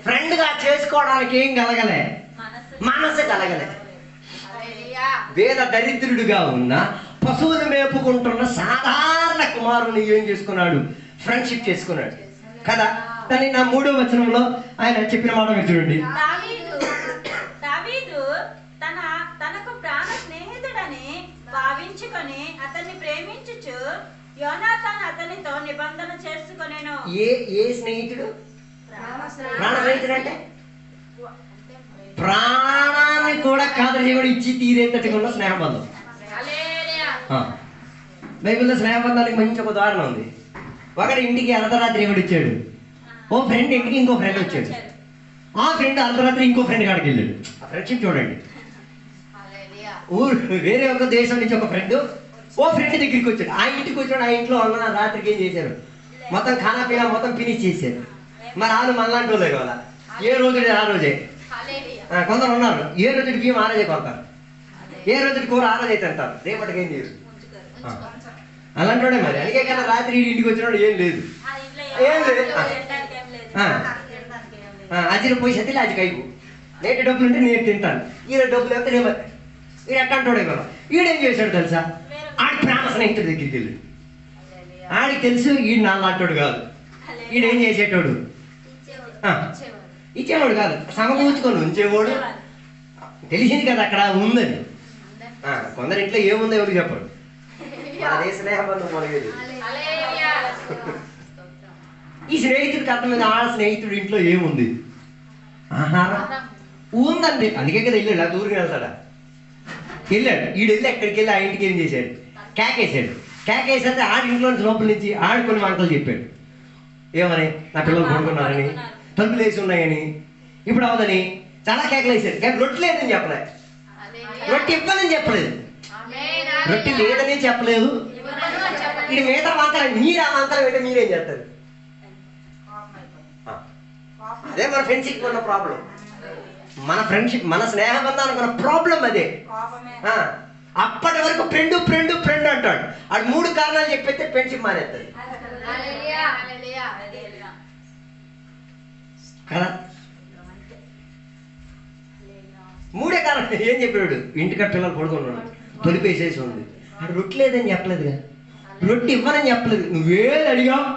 ఫ్రెండ్ గా చేసుకోవడానికి ఏం కలగలే? మనసు కలగలే. వేద దరిద్రుడిగా ఉన్న పశువులు మేపుకుంటున్న సాధారణ కుమారుని ఏం చేసుకున్నాడు? ఫ్రెండ్షిప్ చేసుకున్నాడు కదా. కానీ నా 3వ వచనంలో ఆయన చెప్పిన మాట మీరు చూడండి. దావీదు తనకు ప్రాణ స్నేహితుడని భావించుకొని అతన్ని ప్రేమించుచు యోనాతాను అతనితో నిబంధన చేసుకొనెను. ఏ స్నేహితుడు? ప్రాణ స్నేహితుడు అంటే ప్రాణాన్ని కూడా కాదని కూడా ఇచ్చి తీరేటట్టుగా ఉన్న స్నేహబంధం. బైబిల్లో స్నేహబంధానికి మంచి ఒక ఉదాహరణ ఉంది. ఒకటి ఇంటికి అర్ధరాత్రి ఎవడు ఇచ్చాడు, ఓ ఫ్రెండ్ ఇంటికి ఇంకో ఫ్రెండ్ వచ్చాడు. ఆ ఫ్రెండ్ అర్ధరాత్రి ఇంకో ఫ్రెండ్ కాడికి వెళ్ళాడు. ఆ ఫ్రెండ్షిప్ చూడండి. వేరే ఒక దేశం నుంచి ఒక ఫ్రెండ్ ఓ ఫ్రెండ్ దగ్గరికి వచ్చాడు. ఆ ఇంటికి వచ్చాడు. ఆ ఇంట్లో ఉన్న రాత్రికి ఏం చేశారు, మొత్తం ఖానా పీనా మొత్తం ఫినిష్ చేశారు. మరి వాళ్ళు మనలాంటి వాళ్ళే కదా, ఏ రోజు ఆ రోజే. కొందరు ఉన్నారు ఏ రోజుకి బియ్యం ఆ రోజే కొంటారు, ఏ రోజుకి కూర ఆ రోజే తింటారు, రేపటికి ఏం చేయరు. అలాంటి వాడే మరి. అందుకే కదా రాత్రి ఇంటికి వచ్చినాడు ఏం లేదు, ఏం లేదు. అజిన పోయి సత్తిలే అది కైపు నేటి డబ్బులు ఉంటే నేను తింటాను, ఈరోజు డబ్బులు అయితే నేను వీడు ఎట్టంటాడే కదా. వీడేం చేశాడు తెలుసా, ఆడి ప్రేమ స్నేహితుడి దగ్గరికి వెళ్ళి ఆడికి తెలుసు ఈడు నాలాంటోడు కాదు, ఈడేం చేసేటోడు, ఇచ్చేవాడు కాదు, సమకూర్చుకొని ఉంచేవాడు. తెలిసింది కదా అక్కడ ఉందని. కొందరి ఇంట్లో ఏముందో ఎవరికి చెప్పడు. అదే స్నేహబంధం మొదలైంది. ఈ స్నేహితుడికి అర్థమైంది, ఆ స్నేహితుడి ఇంట్లో ఏముంది, ఆహారం ఉందండి. అందుకే కదా వెళ్ళాడు, ఆ ఊరికి వెళ్తాడా, వెళ్ళాడు. ఈడు వెళ్ళి ఎక్కడికి వెళ్ళి ఆ ఇంటికి ఏం చేశాడు, కేకేసాడు. కేకేసేస్తే ఆడి ఇంట్లో లోపల నుంచి ఆడి కొన్ని వంటలు చెప్పాడు. ఏమని, నా పిల్లలు పడుకున్నారని, తలుపులు వేసి ఉన్నాయని, ఇప్పుడు అవదని చాలా కేకలు వేసాడు. కానీ రొట్టె లేదని చెప్పలేదు, రొట్టె ఇవ్వదని చెప్పలేదు, రొట్టె లేదని చెప్పలేదు. ఇది మిగతా వంకలు, మీరు ఆ వంకలు పెట్టి మీరేం చేస్తారు. అదే మన ఫ్రెండ్షిప్ ఉన్న ప్రాబ్లం, మన ఫ్రెండ్షిప్ మన స్నేహబంధానికి ఉన్న ప్రాబ్లం అదే. అప్పటి వరకు ఫ్రెండ్ ఫ్రెండ్ ఫ్రెండ్ అంటాడు, అది 3 కారణాలు చెప్పేస్తే ఫ్రెండ్షిప్ మానేస్తుంది కదా. 3 కారణాలు ఏం చెప్పాడు, ఇంటికాడ పిల్లలు పడుకున్నాడు, తొలిపేసేసి ఉంది, అది రొట్టె లేదని చెప్పలేదుగా, రొట్టె ఇవ్వనని చెప్పలేదు, నువ్వేది అడిగావు.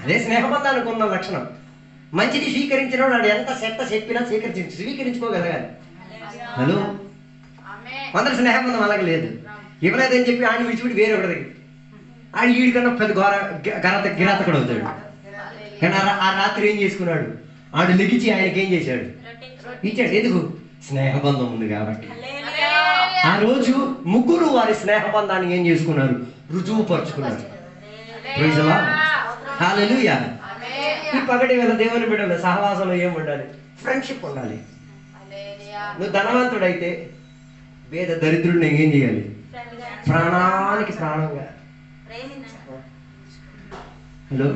అదే స్నేహబంధానికి ఉన్న లక్షణం. మంచిది స్వీకరించిన వాడు ఎంత చెత్త చెప్పినా స్వీకరించుకోగలగాలి. హలో, కొందరు స్నేహబంధం అలాగే లేదు, ఇవ్వలేదని చెప్పి ఆయన విడిచిపెట్టి వేరే ఒకటి దగ్గర ఆయన వీడికన్నా పెద్ద గిరాతకుడు అవుతాడు. కానీ ఆ రాత్రి ఏం చేసుకున్నాడు, ఆడు లెగిచి ఆయనకి ఏం చేశాడు, ఇచ్చాడు. ఎందుకు, స్నేహబంధం ఉంది కాబట్టి. ఆ రోజు ముగ్గురు వారి స్నేహబంధాన్ని ఏం చేసుకున్నారు, రుజువుపరుచుకున్నారు. ప్రైజ్ ది లార్డ్, హల్లెలూయా. ఈ పగటి వేళ దేవుని బిడ్డల సహవాసంలో ఏం ఉండాలి, ఫ్రెండ్షిప్ ఉండాలి. నువ్వు ధనవంతుడైతే వేద దరిద్రుడిని ఏం చేయాలి, ప్రాణానికి ప్రాణంగా. హలో,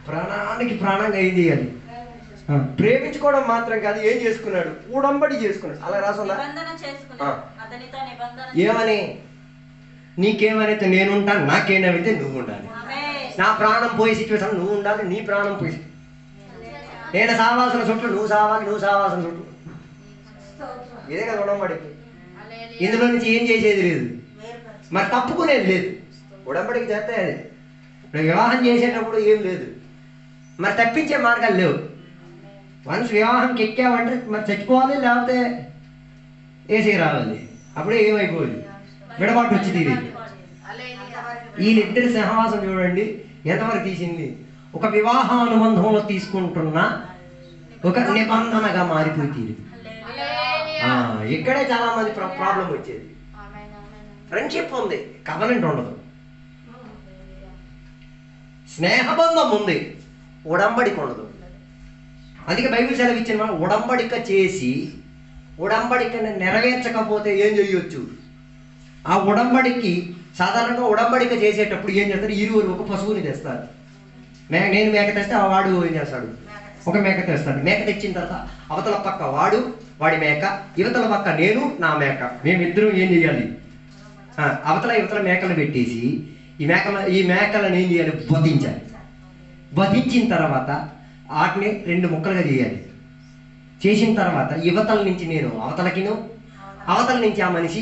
ప్రాణానికి ప్రాణంగా ఏం చేయాలి, ప్రేమించుకోవడం మాత్రం కాదు, ఏం చేసుకున్నాడు, ఉడంబడి చేసుకున్నాడు. అలా రాసుందా, ఏమని, నీకేమైతే నేనుంటాను, నాకేమైతే నువ్వు ఉండాలి, నా ప్రాణం పోయే సిచ్యువేషన్ నువ్వు ఉండాలి, నీ ప్రాణం పోయి, నేను సావాసన చుట్టూ నువ్వు సావాలి, నువ్వు సావాసన చుట్టూ. ఇదే కదా ఉడంబడికి. ఇందులో నుంచి ఏం చేసేది లేదు, మరి తప్పుకునేది లేదు. ఉడంబడికి చేస్తే అది. ఇప్పుడు వివాహం చేసేటప్పుడు ఏం లేదు, మరి తప్పించే మార్గాలు లేవు. వన్స్ వివాహంకి ఎక్కావంటే మరి చచ్చిపోవాలి, లేకపోతే ఏసీ రావాలి, అప్పుడే ఏమైపోవాలి, విడబాటు వచ్చి తీరేది. వీళ్ళిద్దరి సహవాసం చూడండి ఎంతవరకు తీసింది, ఒక వివాహ అనుబంధంలో తీసుకుంటున్న ఒక నిబంధనగా మారిపోయి తీరేది. ఇక్కడే చాలా మంది ప్రాబ్లం వచ్చేది. ఫ్రెండ్షిప్ ఉంది, కవనెంట్ ఉండదు. స్నేహబంధం ఉంది, ఉడంబడిక ఉండదు. అందుకే బైబిల్ సెలవు ఇచ్చిన మనం ఉడంబడిక చేసి ఉడంబడికని నెరవేర్చకపోతే ఏం చేయొచ్చు. ఆ ఉడంబడికి సాధారణంగా ఉడంబడిక చేసేటప్పుడు ఏం చేస్తారు, ఇరువురు ఒక పశువుని తెస్తారు. నేను మేక తెస్తే ఆ వాడు ఏం చేస్తాడు, ఒక మేక తెస్తాడు. మేక తెచ్చిన తర్వాత అవతల పక్క వాడు వాడి మేక, యువతల పక్క నేను నా మేక, మేమిద్దరం ఏం చేయాలి, యువతల మేకలు పెట్టేసి ఈ మేకలను ఏం చేయాలి, వధించాలి. వధించిన తర్వాత వాటిని 2 ముక్కలుగా చేయాలి. చేసిన తర్వాత యువతల నుంచి నేను అవతలకిను, అవతల నుంచి ఆ మనిషి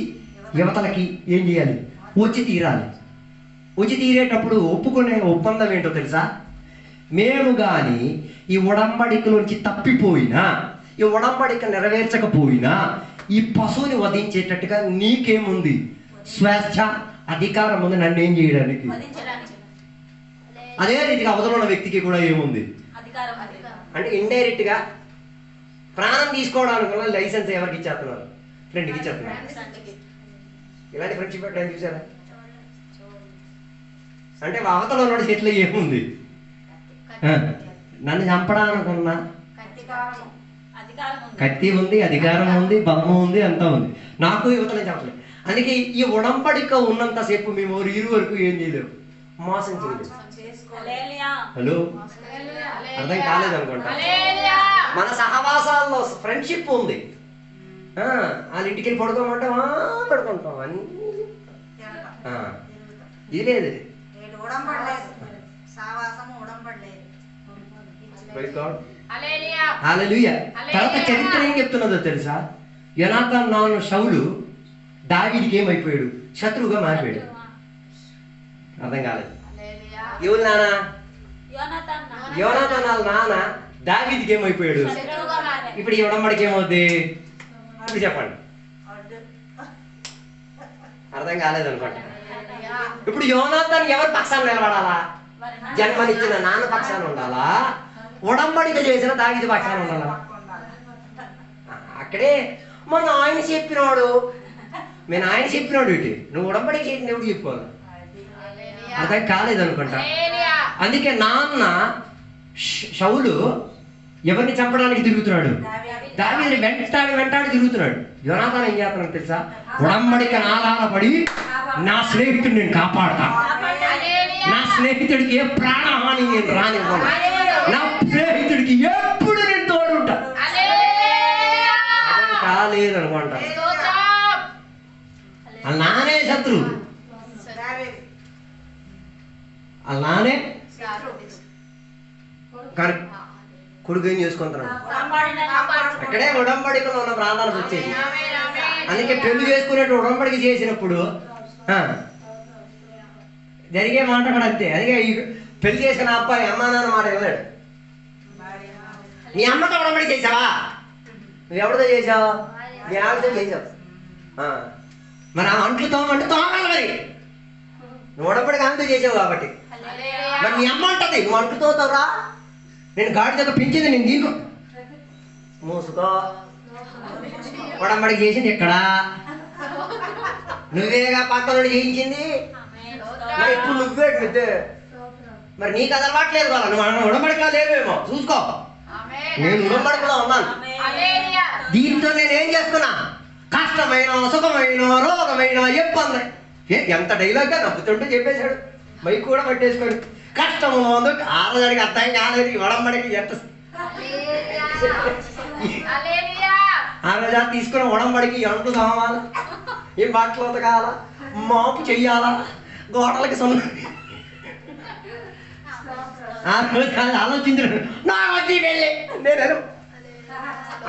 యువతలకి ఏం చేయాలి, వచ్చి తీరాలి. వచ్చి తీరేటప్పుడు ఒప్పుకునే ఒప్పందం ఏంటో తెలుసా, మేము కానీ ఈ ఉడంబడికలోంచి తప్పిపోయినా, ఈ ఉడంబడిక నెరవేర్చకపోయినా ఈ పశువుని వధించేటట్టుగా నీకేముంది, స్వేచ్ఛ అధికారం ఉంది నన్ను ఏం చేయడానికి. అదే రీతిగా అవతల ఉన్న వ్యక్తికి కూడా ఏముంది, అంటే ఇండైరెక్ట్ గా ప్రాణం తీసుకోవడానికి వల్ల లైసెన్స్ ఎవరికి ఇచ్చేస్తున్నారు, ఫ్రెండ్కి ఇచ్చేస్తున్నారు. ఇలాంటి ఫ్రెండ్షిప్ ఎక్కడ చూసారా, అంటే అవతల ఉన్నాడు చేతిలో ఏముంది? నన్ను చంపడానుకున్నా కత్తి ఉంది, అధికారం ఉంది, బలం ఉంది, అంతా ఉంది. నాకు యువతలే చెప్పలేదు. అందుకే ఈ ఉడంబడిక ఉన్నంతసేపు మేము ఇరువరకు ఏం చేయలేరు, మోసం చేయలేదు. హలో, అర్థం కాలేదు అనుకుంటా. మన సహవాసాల్లో ఫ్రెండ్షిప్ ఉంది. వాళ్ళ ఇంటికి వెళ్ళి పడుకోమంటే పడుకుంటాం అన్ని. ఇది లేదు. హల్లెలూయా. తర్వాత చరిత్ర ఏం చెప్తున్నదో తెలుసా? యోనాతాను నాన్న సౌలు దావీదుకి ఏమైపోయాడు? శత్రువుగా మారిపోయాడు. అర్థం కాలేదు. ఎవరు నాన్న? యోనాతాను వాళ్ళ నాన్న దావీదుకి ఏమైపోయాడు? ఇప్పుడు ఈ ఉడంబడికి ఏమవుద్ది? ఇప్పుడు చెప్పండి. అర్థం కాలేదు అనుకోండి. ఇప్పుడు యోనాతాను ఎవరి పక్షాన నిలబడాలా? జన్మనిచ్చిన నాన్న పక్షాన ఉండాలా? ఉడంబడిక చేసిన దావీదు పక్షాన ఉండాలా? అక్కడే మన ఆయన చెప్పినాడు, నేను ఆయన చెప్పినాడు ఇటు నువ్వు ఉడంబడిక చేసిన ఎవడు చెప్పుకోవాలి. అర్థం కాలేదు అనుకుంటా. అందుకే నాన్న సౌలు ఎవరిని చంపడానికి తిరుగుతున్నాడు? దావీదుని వెంటాడి తిరుగుతున్నాడు. యోనాతాను ఏం చేస్తున్నాడు తెలుసా? ఉడంబడిక ఆధారపడి నా స్నేహితుడు నేను కాపాడతా, నా స్నేహితుడికి ఏ ప్రాణహాని నేను రానివ్వను, నా స్నేహితుడికి ఎప్పుడు నేను తోడుంటా. కాలేదు అనుకుంటా. వాళ్ళ నానే శత్రువు, వాళ్ళ నానే కొడుకు ఏం చేసుకుంటున్నాడు. అక్కడే ఉడంబడికలో ఉన్న ప్రాంతాలకు వచ్చేది. అందుకే పెళ్లి చేసుకునేట్టు ఉడంబడిక చేసినప్పుడు జరిగే మాట కూడా అంతే. అందుకే పెళ్లి చేసిన అబ్బాయి అమ్మా నాన్న మాట వెళ్ళాడు. నీ అమ్మతో ఉడంబడిక చేసావా? నువ్వు ఎవరితో చేసావు? నీ ఆవిడతో చేసావు. మరి ఆ అంట్లు తోమంటే తోమాలి. మరి నువ్వు ఉడంబడిక ఆమెతో చేసావు కాబట్టి మరి నీ అమ్మ అంటది నువ్వు అంట్లు తోతావురా, నేను గాడి దగ్గర పెంచింది నేను దీనికి మూసుకో. ఉడంబడిక చేసింది ఇక్కడ, నువ్వేగా పక్కన చేయించింది. మరి ఇప్పుడు నువ్వే మరి నీకు అది అలవాట్లేదు కదా, నువ్వు ఉడంబడిక లేవేమో చూసుకో. నేను ఉడంబడికలో ఉన్నాను. దీంతో నేనేం చేసుకున్నా? కష్టమైన సుఖమైన రోగమైన ఇబ్బంది ఎంత డైలాగ్గా నవ్వుతుంటే చెప్పేశాడు. మైక్ కూడా పట్టేసుకొని కష్టంలో ఉంది ఆడదానికి అర్థం కాలేదు. ఉడంబడికి ఎంత ఆడదా తీసుకుని ఉడంబడికి ఎంటు కావాలి, ఏం బట్టలు ఉతకాలా, మాపు చెయ్యాలా, గోడలకి సొన్న ఆలోచించాడు. నా వచ్చి వెళ్ళి నేను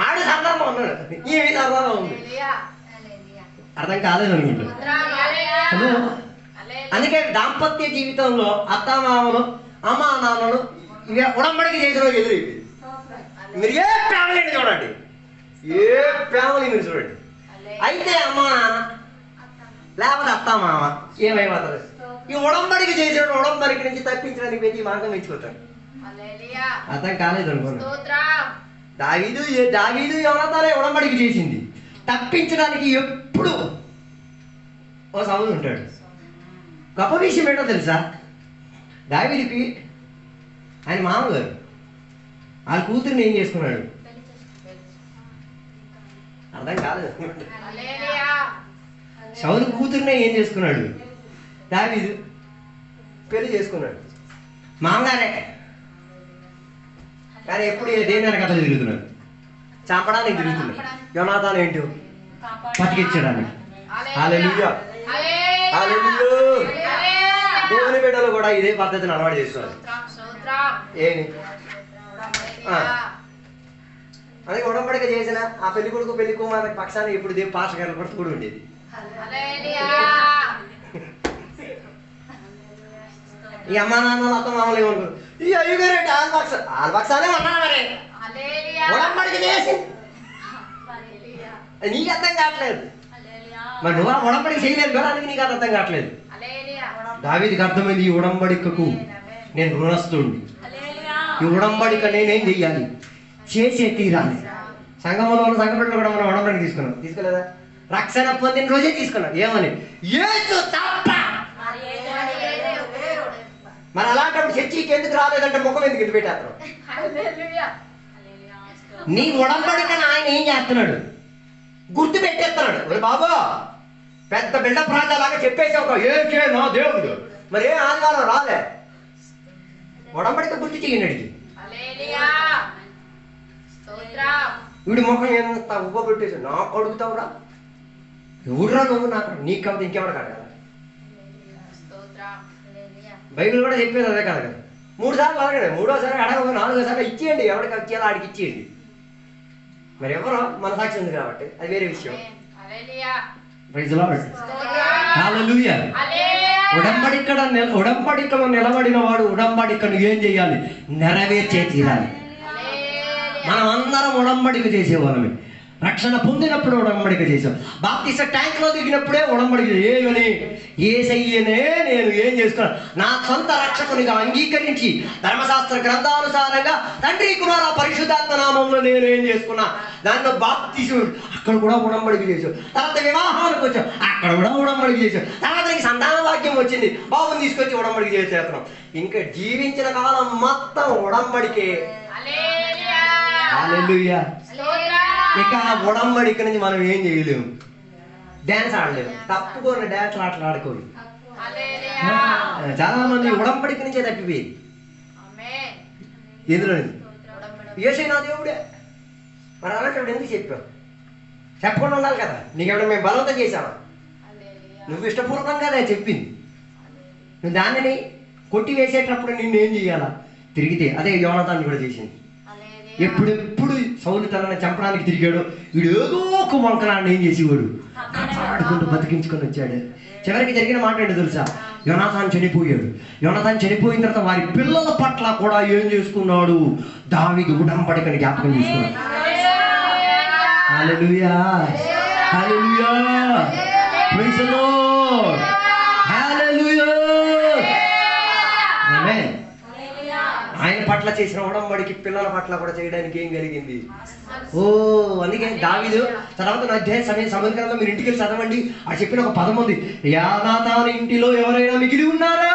ఆడు సరదాగా ఉన్నాడు, ఏమి సరదాగా ఉంది. అర్థం కాలేదు అనుకుంటా. హలో, అందుకే దాంపత్య జీవితంలో అత్తమామలు అమ్మా నాన్నలు ఇవి ఉడంబడిక చేసిన ఎదురైపోయింది. మీరు ఏ ఫ్యామిలీని చూడండి, ఏ ఫ్యామిలీ మీరు చూడండి, అయితే అమ్మా నాన్న లేకపోతే అత్తమామ ఏమైపోతారు? ఈ ఉడంబడిక చేసిన ఉడంబడిక నుంచి తప్పించడానికి ప్రతి మార్గం ఎంచుకుంటారు. అర్థం కాలేదు అనుకోండి. దావీదు యోనాతానే ఉడంబడిక చేసింది. తప్పించడానికి ఎప్పుడు ఓ సౌలు ఉంటాడు. గొప్ప విషయం ఏంటో తెలుసా? దావీదుకి ఆయన మామగారు వాళ్ళ కూతురిని ఏం చేసుకున్నాడు? అర్థం కాలేదు. సౌలు కూతురినే ఏం చేసుకున్నాడు? దావీదు పెళ్లి చేసుకున్నాడు. మామగారే కానీ ఎప్పుడు దేని కథలు తిరుగుతున్నాడు, చంపడానికి తిరుగుతున్నాడు. యోనాతాను ఏంటో బతికించడానికి. హల్లెలూయా, హల్లెలూయా. దేవుని బిడ్డలు కూడా ఇదే పద్ధతిని అలవాటు చేసుకోవాలి. ఏమి అందుకే ఉడంబడిక చేసిన ఆ పెళ్లి కొడుకు పెళ్లి కుమార్ పక్షాన్ని ఇప్పుడు దేవు పాస్టర్ గారి పడుతూ కూడా ఉండేది. ఈ అమ్మా నాన్న అత్త మామూలు ఏమనుకోరు, ఈ అయ్యగారేంటి వాళ్ళ పక్షాలే ఉన్నారు. మరి ఉడంబడిక చేసి నీకు అర్థం కావట్లేదు. మరి నువ్వు ఆ ఉడంబడిక చేయలేదు కదా, అందుకే నీకు అర్థం కావట్లేదు. దావీదుకి అర్థమైంది, ఈ ఉడంబడికకు నేను రుణస్తుడిని, ఈ ఉడంబడిక నేనేం చెయ్యాలి, చేసే తీరాలి. సంఘంలో ఉన్న సంఘ బిడ్డలు కూడా మనం ఉడంబడిక తీసుకోలేదా? రక్షణ పొందిన రోజే తీసుకున్నాం. ఏమని? యేసు తప్ప చర్చికి ఎందుకు రాలేదంటే ముఖం ఎందుకు ఇంత పెట్టేస్తాను. నీ ఉడంబడికని ఆయన ఏం చేస్తున్నాడు, గుర్తు పెట్టేస్తున్నాడు. ఒరే బాబా, పెద్ద బిల్డప్ రాజాలాగా చెప్పేసావు ఏ నా దేవుడు, మరి ఏ ఆదివారం రాలే, ఉడంబడిక గుర్తు చేయండి అడిగి. వీడి ముఖం ఎంత ఉబ్బ పెట్టేసాడు, నాకు అడుగుతావురా, ఎవడురా నువ్వు, నాకు నీకు కాబట్టి ఇంకెవరు కాదు కదా. బైబిల్ కూడా చెప్పేది అదే కాదు కదా. 3 సార్లు అడగండి, 3వసారి అడగ, 4వసారి ఇచ్చేయండి, ఎవరికి వచ్చేలా ఆడికి ఇచ్చేయండి. మరి ఎవరో మన సాక్షి ఉంది కాబట్టి అది వేరే విషయం. ప్రైజ్ లార్డ్, హల్లెలూయా. ఉడంబడికలో నిలబడిన వాడు ఉడంబడికను ఏం చేయాలి, నెరవేర్చే తీరాలి. మనం అందరం ఉడంబడిక చేసేవాళ్ళమే. రక్షణ పొందినప్పుడు ఉడంబడిక చేసాం. బాప్తిస్మ ట్యాంక్లో దిగినప్పుడే ఉడంబడిక. ఏమని, యేసయ్యనే నేను ఏం చేసుకున్నాను, నా సొంత రక్షకునిగా అంగీకరించి ధర్మశాస్త్ర గ్రంథానుసారంగా తండ్రి కుమార పరిశుద్ధాత్మ నామంలో నేను ఏం చేసుకున్నా, దాంట్లో బాప్తిస్మ, అక్కడ కూడా ఉడంబడిక చేసాం. తర్వాత వివాహానికి వచ్చాం, అక్కడ కూడా ఉడంబడిక చేసాం. తర్వాత నీకు సంతాన వాక్యం వచ్చింది, బాబుని తీసుకొచ్చి ఉడంబడిక చేసేస్తున్నాం. ఇంకా జీవించిన కాలం మొత్తం ఉడంబడికే. హల్లెలూయా. ఇక ఉడంబడిక నుంచి మనం ఏం చేయలేము, డ్యాన్స్ ఆడలేము. తప్పుకొని డ్యాన్స్ ఆటలు ఆడుకోరు. చాలా మంది ఉడంబడిక నుంచే తప్పిపోయింది. ఎందులో యేసే నా దేవుడే, మరి అలాంటి ఎందుకు చెప్పావు, చెప్పకుండా ఉండాలి కదా. నీకేమైనా మేము బలవంతం చేసావా, నువ్వు ఇష్టపూర్వకంగా నేను చెప్పింది. నువ్వు దానిని కొట్టి వేసేటప్పుడు నిన్ను ఏం చేయాలా, తిరిగితే. అదే యోనాతాను కూడా చేసింది. ఎప్పుడు సౌలు తనని చంపడానికి తిరిగాడు, వీడు ఏదో ఒక వంకనాన్ని ఏం చేసేవాడు, ఆడుకుంటూ బతికించుకొని వచ్చాడు. చివరికి జరిగిన మాట ఏంటో తెలుసా, యోనాతాను చనిపోయాడు. యోనాతాను చనిపోయిన తర్వాత వారి పిల్లల పట్ల కూడా ఏం చేసుకున్నాడు, దావీదు ఉడంబడికని జ్ఞాపకం చేసుకున్నాడు. హల్లెలూయా, హల్లెలూయా, ప్రైజ్ ది లార్డ్, హల్లెలూయా, ఆమేన్. ఆయన పట్ల చేసిన ఉడంబడికి పిల్లల పట్ల కూడా చేయడానికి ఏం కలిగింది. అందుకే దావీదు తర్వాత అధ్యాయ సమయంలో మీరు ఇంటికి వెళ్ళి చదవండి. ఆ చెప్పిన ఒక పదం ఉంది, యోనాతాను ఇంటిలో ఎవరైనా మిగిలి ఉన్నారా,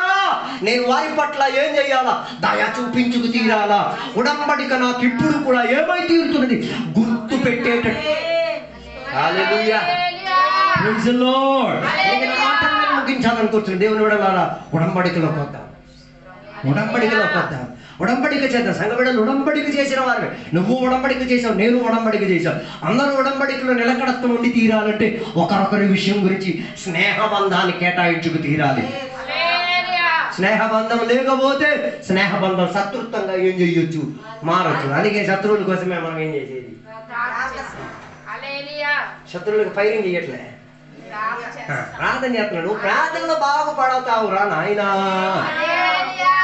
నేను వారి పట్ల ఏం చేయాలా, దయ చూపించుకు తీరాలా, ఉడంబడిక నాకు ఇప్పుడు కూడా ఏమై తీరుతున్నది గుర్తు పెట్టేటట్టు. హల్లెలూయా, ప్రైజ్ ది లార్డ్. ముగించాలనుకుంటున్నాను. దేవుని విడలారా, ఉడంబడికలోకి వద్దాం, ఉడంబడికలోకి వద్దాం, ఉడంబడిక చేద్దాం. సంఘ బిడ్డలు ఉడంబడిక చేసిన వారు, నువ్వు ఉడంబడిక చేసావు, నేను ఉడంబడిక చేశావు. అందరూ ఉడంబడికలో నిలకడత్వం ఉండి తీరాలంటే ఒకరొకరి విషయం గురించి స్నేహబంధాన్ని కేటాయించుకు తీరాలి. స్నేహబంధం లేకపోతే స్నేహబంధం శత్రుత్వంగా ఏం చేయొచ్చు, మారచ్చు. అందుకే శత్రువుల కోసమే మనం ఏం చేసేది, శత్రువులకు ఫైరింగ్ చేయట్లే, ప్రార్థన చేస్తున్నాడు. నువ్వు ప్రార్థనలో బాగుపడతావు రా నాయనా,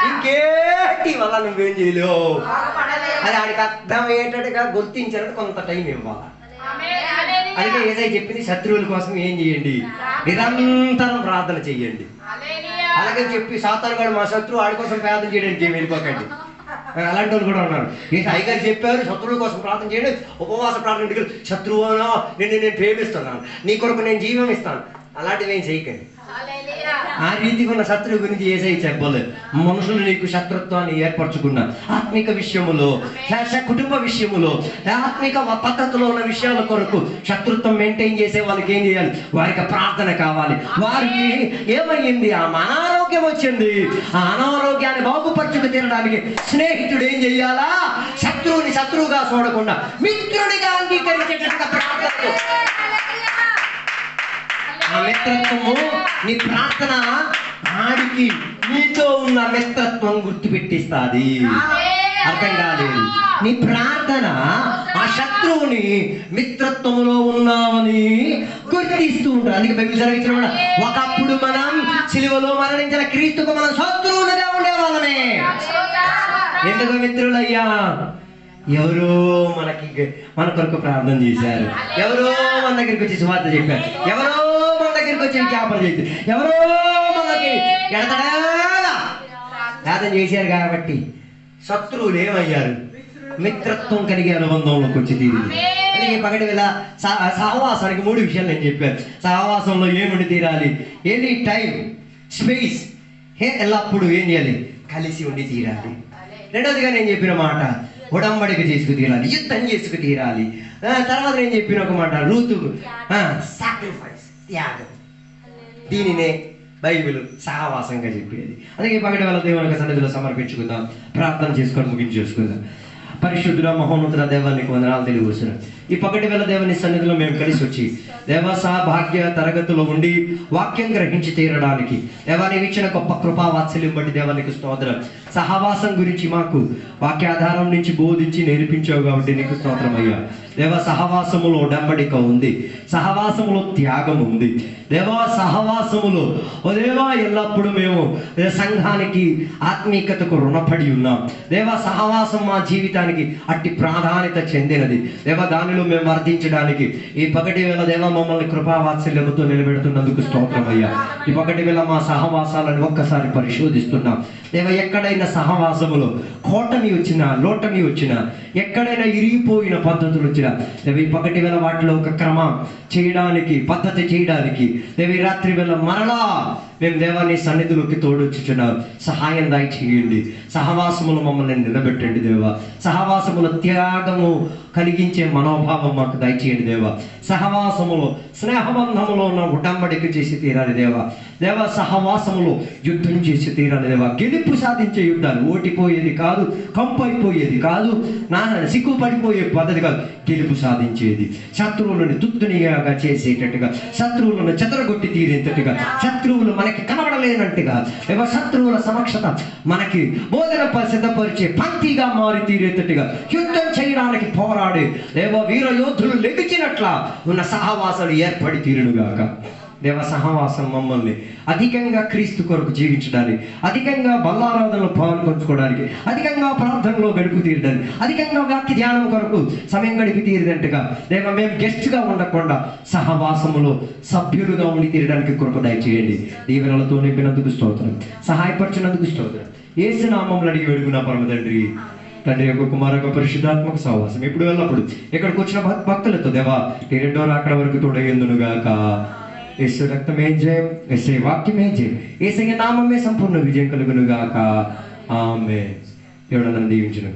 ఇంకేంటి వల్ల నువ్వేం చేయలేవు. అది ఆడికి అర్థమయ్యేటట్టుగా గుర్తించాలంటే కొంత టైం ఇవ్వాలి. అందుకే యేసయ్య చెప్పింది, శత్రువుల కోసం ఏం చేయండి, నిరంతరం ప్రార్థన చెయ్యండి. అలాగే చెప్పి సాతాను గారు మా శత్రువు, ఆడి కోసం ప్రార్థన చేయడానికి ఏమి వెళ్ళిపోకండి. అలాంటి వాళ్ళు కూడా ఉన్నారు. అయ్యగారు చెప్పారు శత్రువుల కోసం ప్రార్థన చేయండి, ఉపవాస ప్రార్థన, శత్రువునా నేను ప్రేమిస్తున్నాను, నీ కొరకు నేను జీవం ఇస్తాను, అలాంటివి ఏం చేయకండి. ఆ రీతిగా ఉన్న శత్రువు గురించి యేసయ్య చెప్పలేదు. మనుషులు నీకు శత్రుత్వాన్ని ఏర్పరచుకున్న ఆత్మిక విషయములో, కుటుంబ విషయములో, ఆత్మిక పద్ధతిలో ఉన్న విషయాల కొరకు శత్రుత్వం మెయింటైన్ చేసే వాళ్ళకి ఏం చేయాలి, వారికి ప్రార్థన కావాలి. వారికి ఏమయ్యింది, ఆ అనారోగ్యం వచ్చింది, ఆ అనారోగ్యాన్ని బాగుపరచుకు తీరడానికి స్నేహితుడు ఏం చెయ్యాలా, శత్రువుని శత్రువుగా చూడకుండా మిత్రుడిగా అంగీకరించేటట్టుగా ప్రార్థన. ఆ మిత్రత్వము, నీ ప్రార్థన ఆడికి నీతో ఉన్న మిత్రత్వం గుర్తుపెట్టిస్తుంది. అర్థం కాలేదు, నీ ప్రార్థన ఆ శత్రువుని మిత్రత్వములో ఉన్నామని గుర్తిస్తూ ఉంటారు. అందుకే బైబిల్ సెలవిచ్చిన, ఒకప్పుడు మనం సిలువలో మరణించిన క్రీస్తుకు మనం శత్రువులుగా ఉండేవాళ్ళమే. ఎందుకు మిత్రులయ్యా, ఎవరో మన కొరకు ప్రార్థన చేశారు, ఎవరో మన దగ్గరికి వచ్చి సువార్త చెప్పారు, ఎవరో మన దగ్గరికి వచ్చి జ్ఞాపన చేశారు, ఎవరో మనకి ఎడతడా ప్రార్థన చేశారు. కాబట్టి శత్రువులు ఏమయ్యారు, మిత్రత్వం కలిగే అనుబంధంలోకి వచ్చి తీరింది. అందుకే పగటి వేళ సహవాసానికి 3 విషయాలు నేను చెప్పాను. సహవాసంలో ఏముండి తీరాలి, ఎనీ టైం, స్పేస్, ఎల్లప్పుడు ఏం చేయాలి, కలిసి ఉండి తీరాలి. రెండవదిగా నేను చెప్పిన మాట ఉడంబడిక చేసుకు తీరాలి, యుద్ధం చేసుకు తీరాలి. తర్వాత నేను చెప్పిన ఒక మాట రూతు సాక్రిఫైస్, త్యాగం. దీనినే బైబిల్ సహవాసంగా చెప్పేది. అందుకే పగటి వేళ దేవుని సన్నిధిలో సమర్పించుకుందాం, ప్రార్థన చేసుకొని ముగించేసుకుందాం. పరిశుద్ధుల మహోన్నతుల దేవానికి వందనాలు తెలియవస్తున్నాం. ఈ పగటి వేళ దేవుని సన్నిధిలో మేము కలిసి వచ్చి దేవసా భాగ్య తరగతిలో ఉండి వాక్యం గ్రహించి తీరడానికి దేవానికి ఇచ్చిన గొప్ప కృపా వాత్సల్యం బట్టి దేవానికి స్తోత్రం. సహవాసం గురించి మాకు వాక్యాధారం నుంచి బోధించి నేర్పించావు కాబట్టి నీకు స్తోత్రం అయ్యా. దేవ సహవాసములో ఉడంబడిక ఉంది, సహవాసములో త్యాగం ఉంది. దేవా సహవాసములో ఓ దేవా ఎల్లప్పుడూ మేము సంఘానికి ఆత్మీయతకు రుణపడి ఉన్నాం. దేవా సహవాసం మా జీవితానికి అట్టి ప్రాధాన్యత చెందినది. దేవ దానిలో మేము వర్ధించడానికి ఈ పగటి వేళ దేవ మమ్మల్ని కృపావాత్సల్యముతో నిలబెడుతున్నందుకు స్తోత్రం అయ్యా. ఈ పగటి వేళ మా సహవాసాలను ఒక్కసారి పరిశోధిస్తున్నాం. దేవ ఎక్కడైనా సహవాసములో కోటమి వచ్చినా లోటమి వచ్చినా, ఎక్కడైనా ఇరిగిపోయిన పద్ధతులు వచ్చినా దేవ ఈ పగటి వేళ వాటిలో ఒక క్రమం చేయడానికి, పద్ధతి చేయడానికి దేవ ఈ రాత్రి వేళ మరలా మేము దేవాన్ని సన్నిధిలోకి తోడొచ్చుచున్నాం. సహాయం దయచేయండి. సహవాసములు మమ్మల్ని నిలబెట్టండి దేవా. సహవాసముల త్యాగము కలిగించే మనోభావం మాకు దయచేయండి దేవా. సహవాసములో స్నేహబంధములో ఉన్న ఉడంబడిక చేసి తీరాలి దేవా. దేవా సహవాసములో యుద్ధం చేసి తీరాలి దేవా. గెలుపు సాధించే యుద్ధాలు, ఓటిపోయేది కాదు, కంపు అయిపోయేది కాదు, నా సిగ్గుపడిపోయే పద్ధతి కాదు, గెలుపు సాధించేది. శత్రువులను తుత్తునిగా చేసేటట్టుగా, శత్రువులను చెదరగొట్టి తీరేటట్టుగా, శత్రువులు మనకి కనబడలేనట్టుగా దేవా, శత్రువుల సమక్షత మనకి బోధన సిద్ధపరిచే పంక్తిగా మారి తీరేటట్టుగా యుద్ధం చేయడానికి పోరాడే దేవ వీర యోధులు లెగిచినట్ల ఉన్న సహవాసాలు ఏర్పడి తీరునుగాక. దేవ సహవాసం మమ్మల్ని అధికంగా క్రీస్తు కొరకు జీవించడానికి, అధికంగా బల్లారాధనలో పాల్గొంచుకోవడానికి, అధికంగా ప్రార్థనలో గడుపు తీరడానికి, అధికంగా వాక్య ధ్యానం కొరకు సమయం గడిపి తీరినట్టుగా దేవ మేము గెస్ట్గా ఉండకుండా సహవాసములో సభ్యులుగా ఉండి తీరడానికి కృప దయచేయండి. దీవెనలతో నింపినందుకు స్తోత్రం, సహాయపరిచినందుకు స్తోత్రం. యేసు నామములో అడిగి వేడుకున్నా పరమ తండ్రి. తండ్రి యొక్క కుమార యొక్క పరిశుద్ధాత్మక సహవాసం ఇప్పుడు వెళ్ళప్పుడు ఇక్కడికి వచ్చిన భక్తులతో దేవా ఈ రెండో అక్కడ వరకు తోడయ్యేందునుగాక. యేసు రక్తమే జయం, యేసే వాక్యమే జయం, యేసయ్య నామమే సంపూర్ణ విజయం కలుగునుగాక. ఆమేన్. దేవుడు నన్ను దీవించును.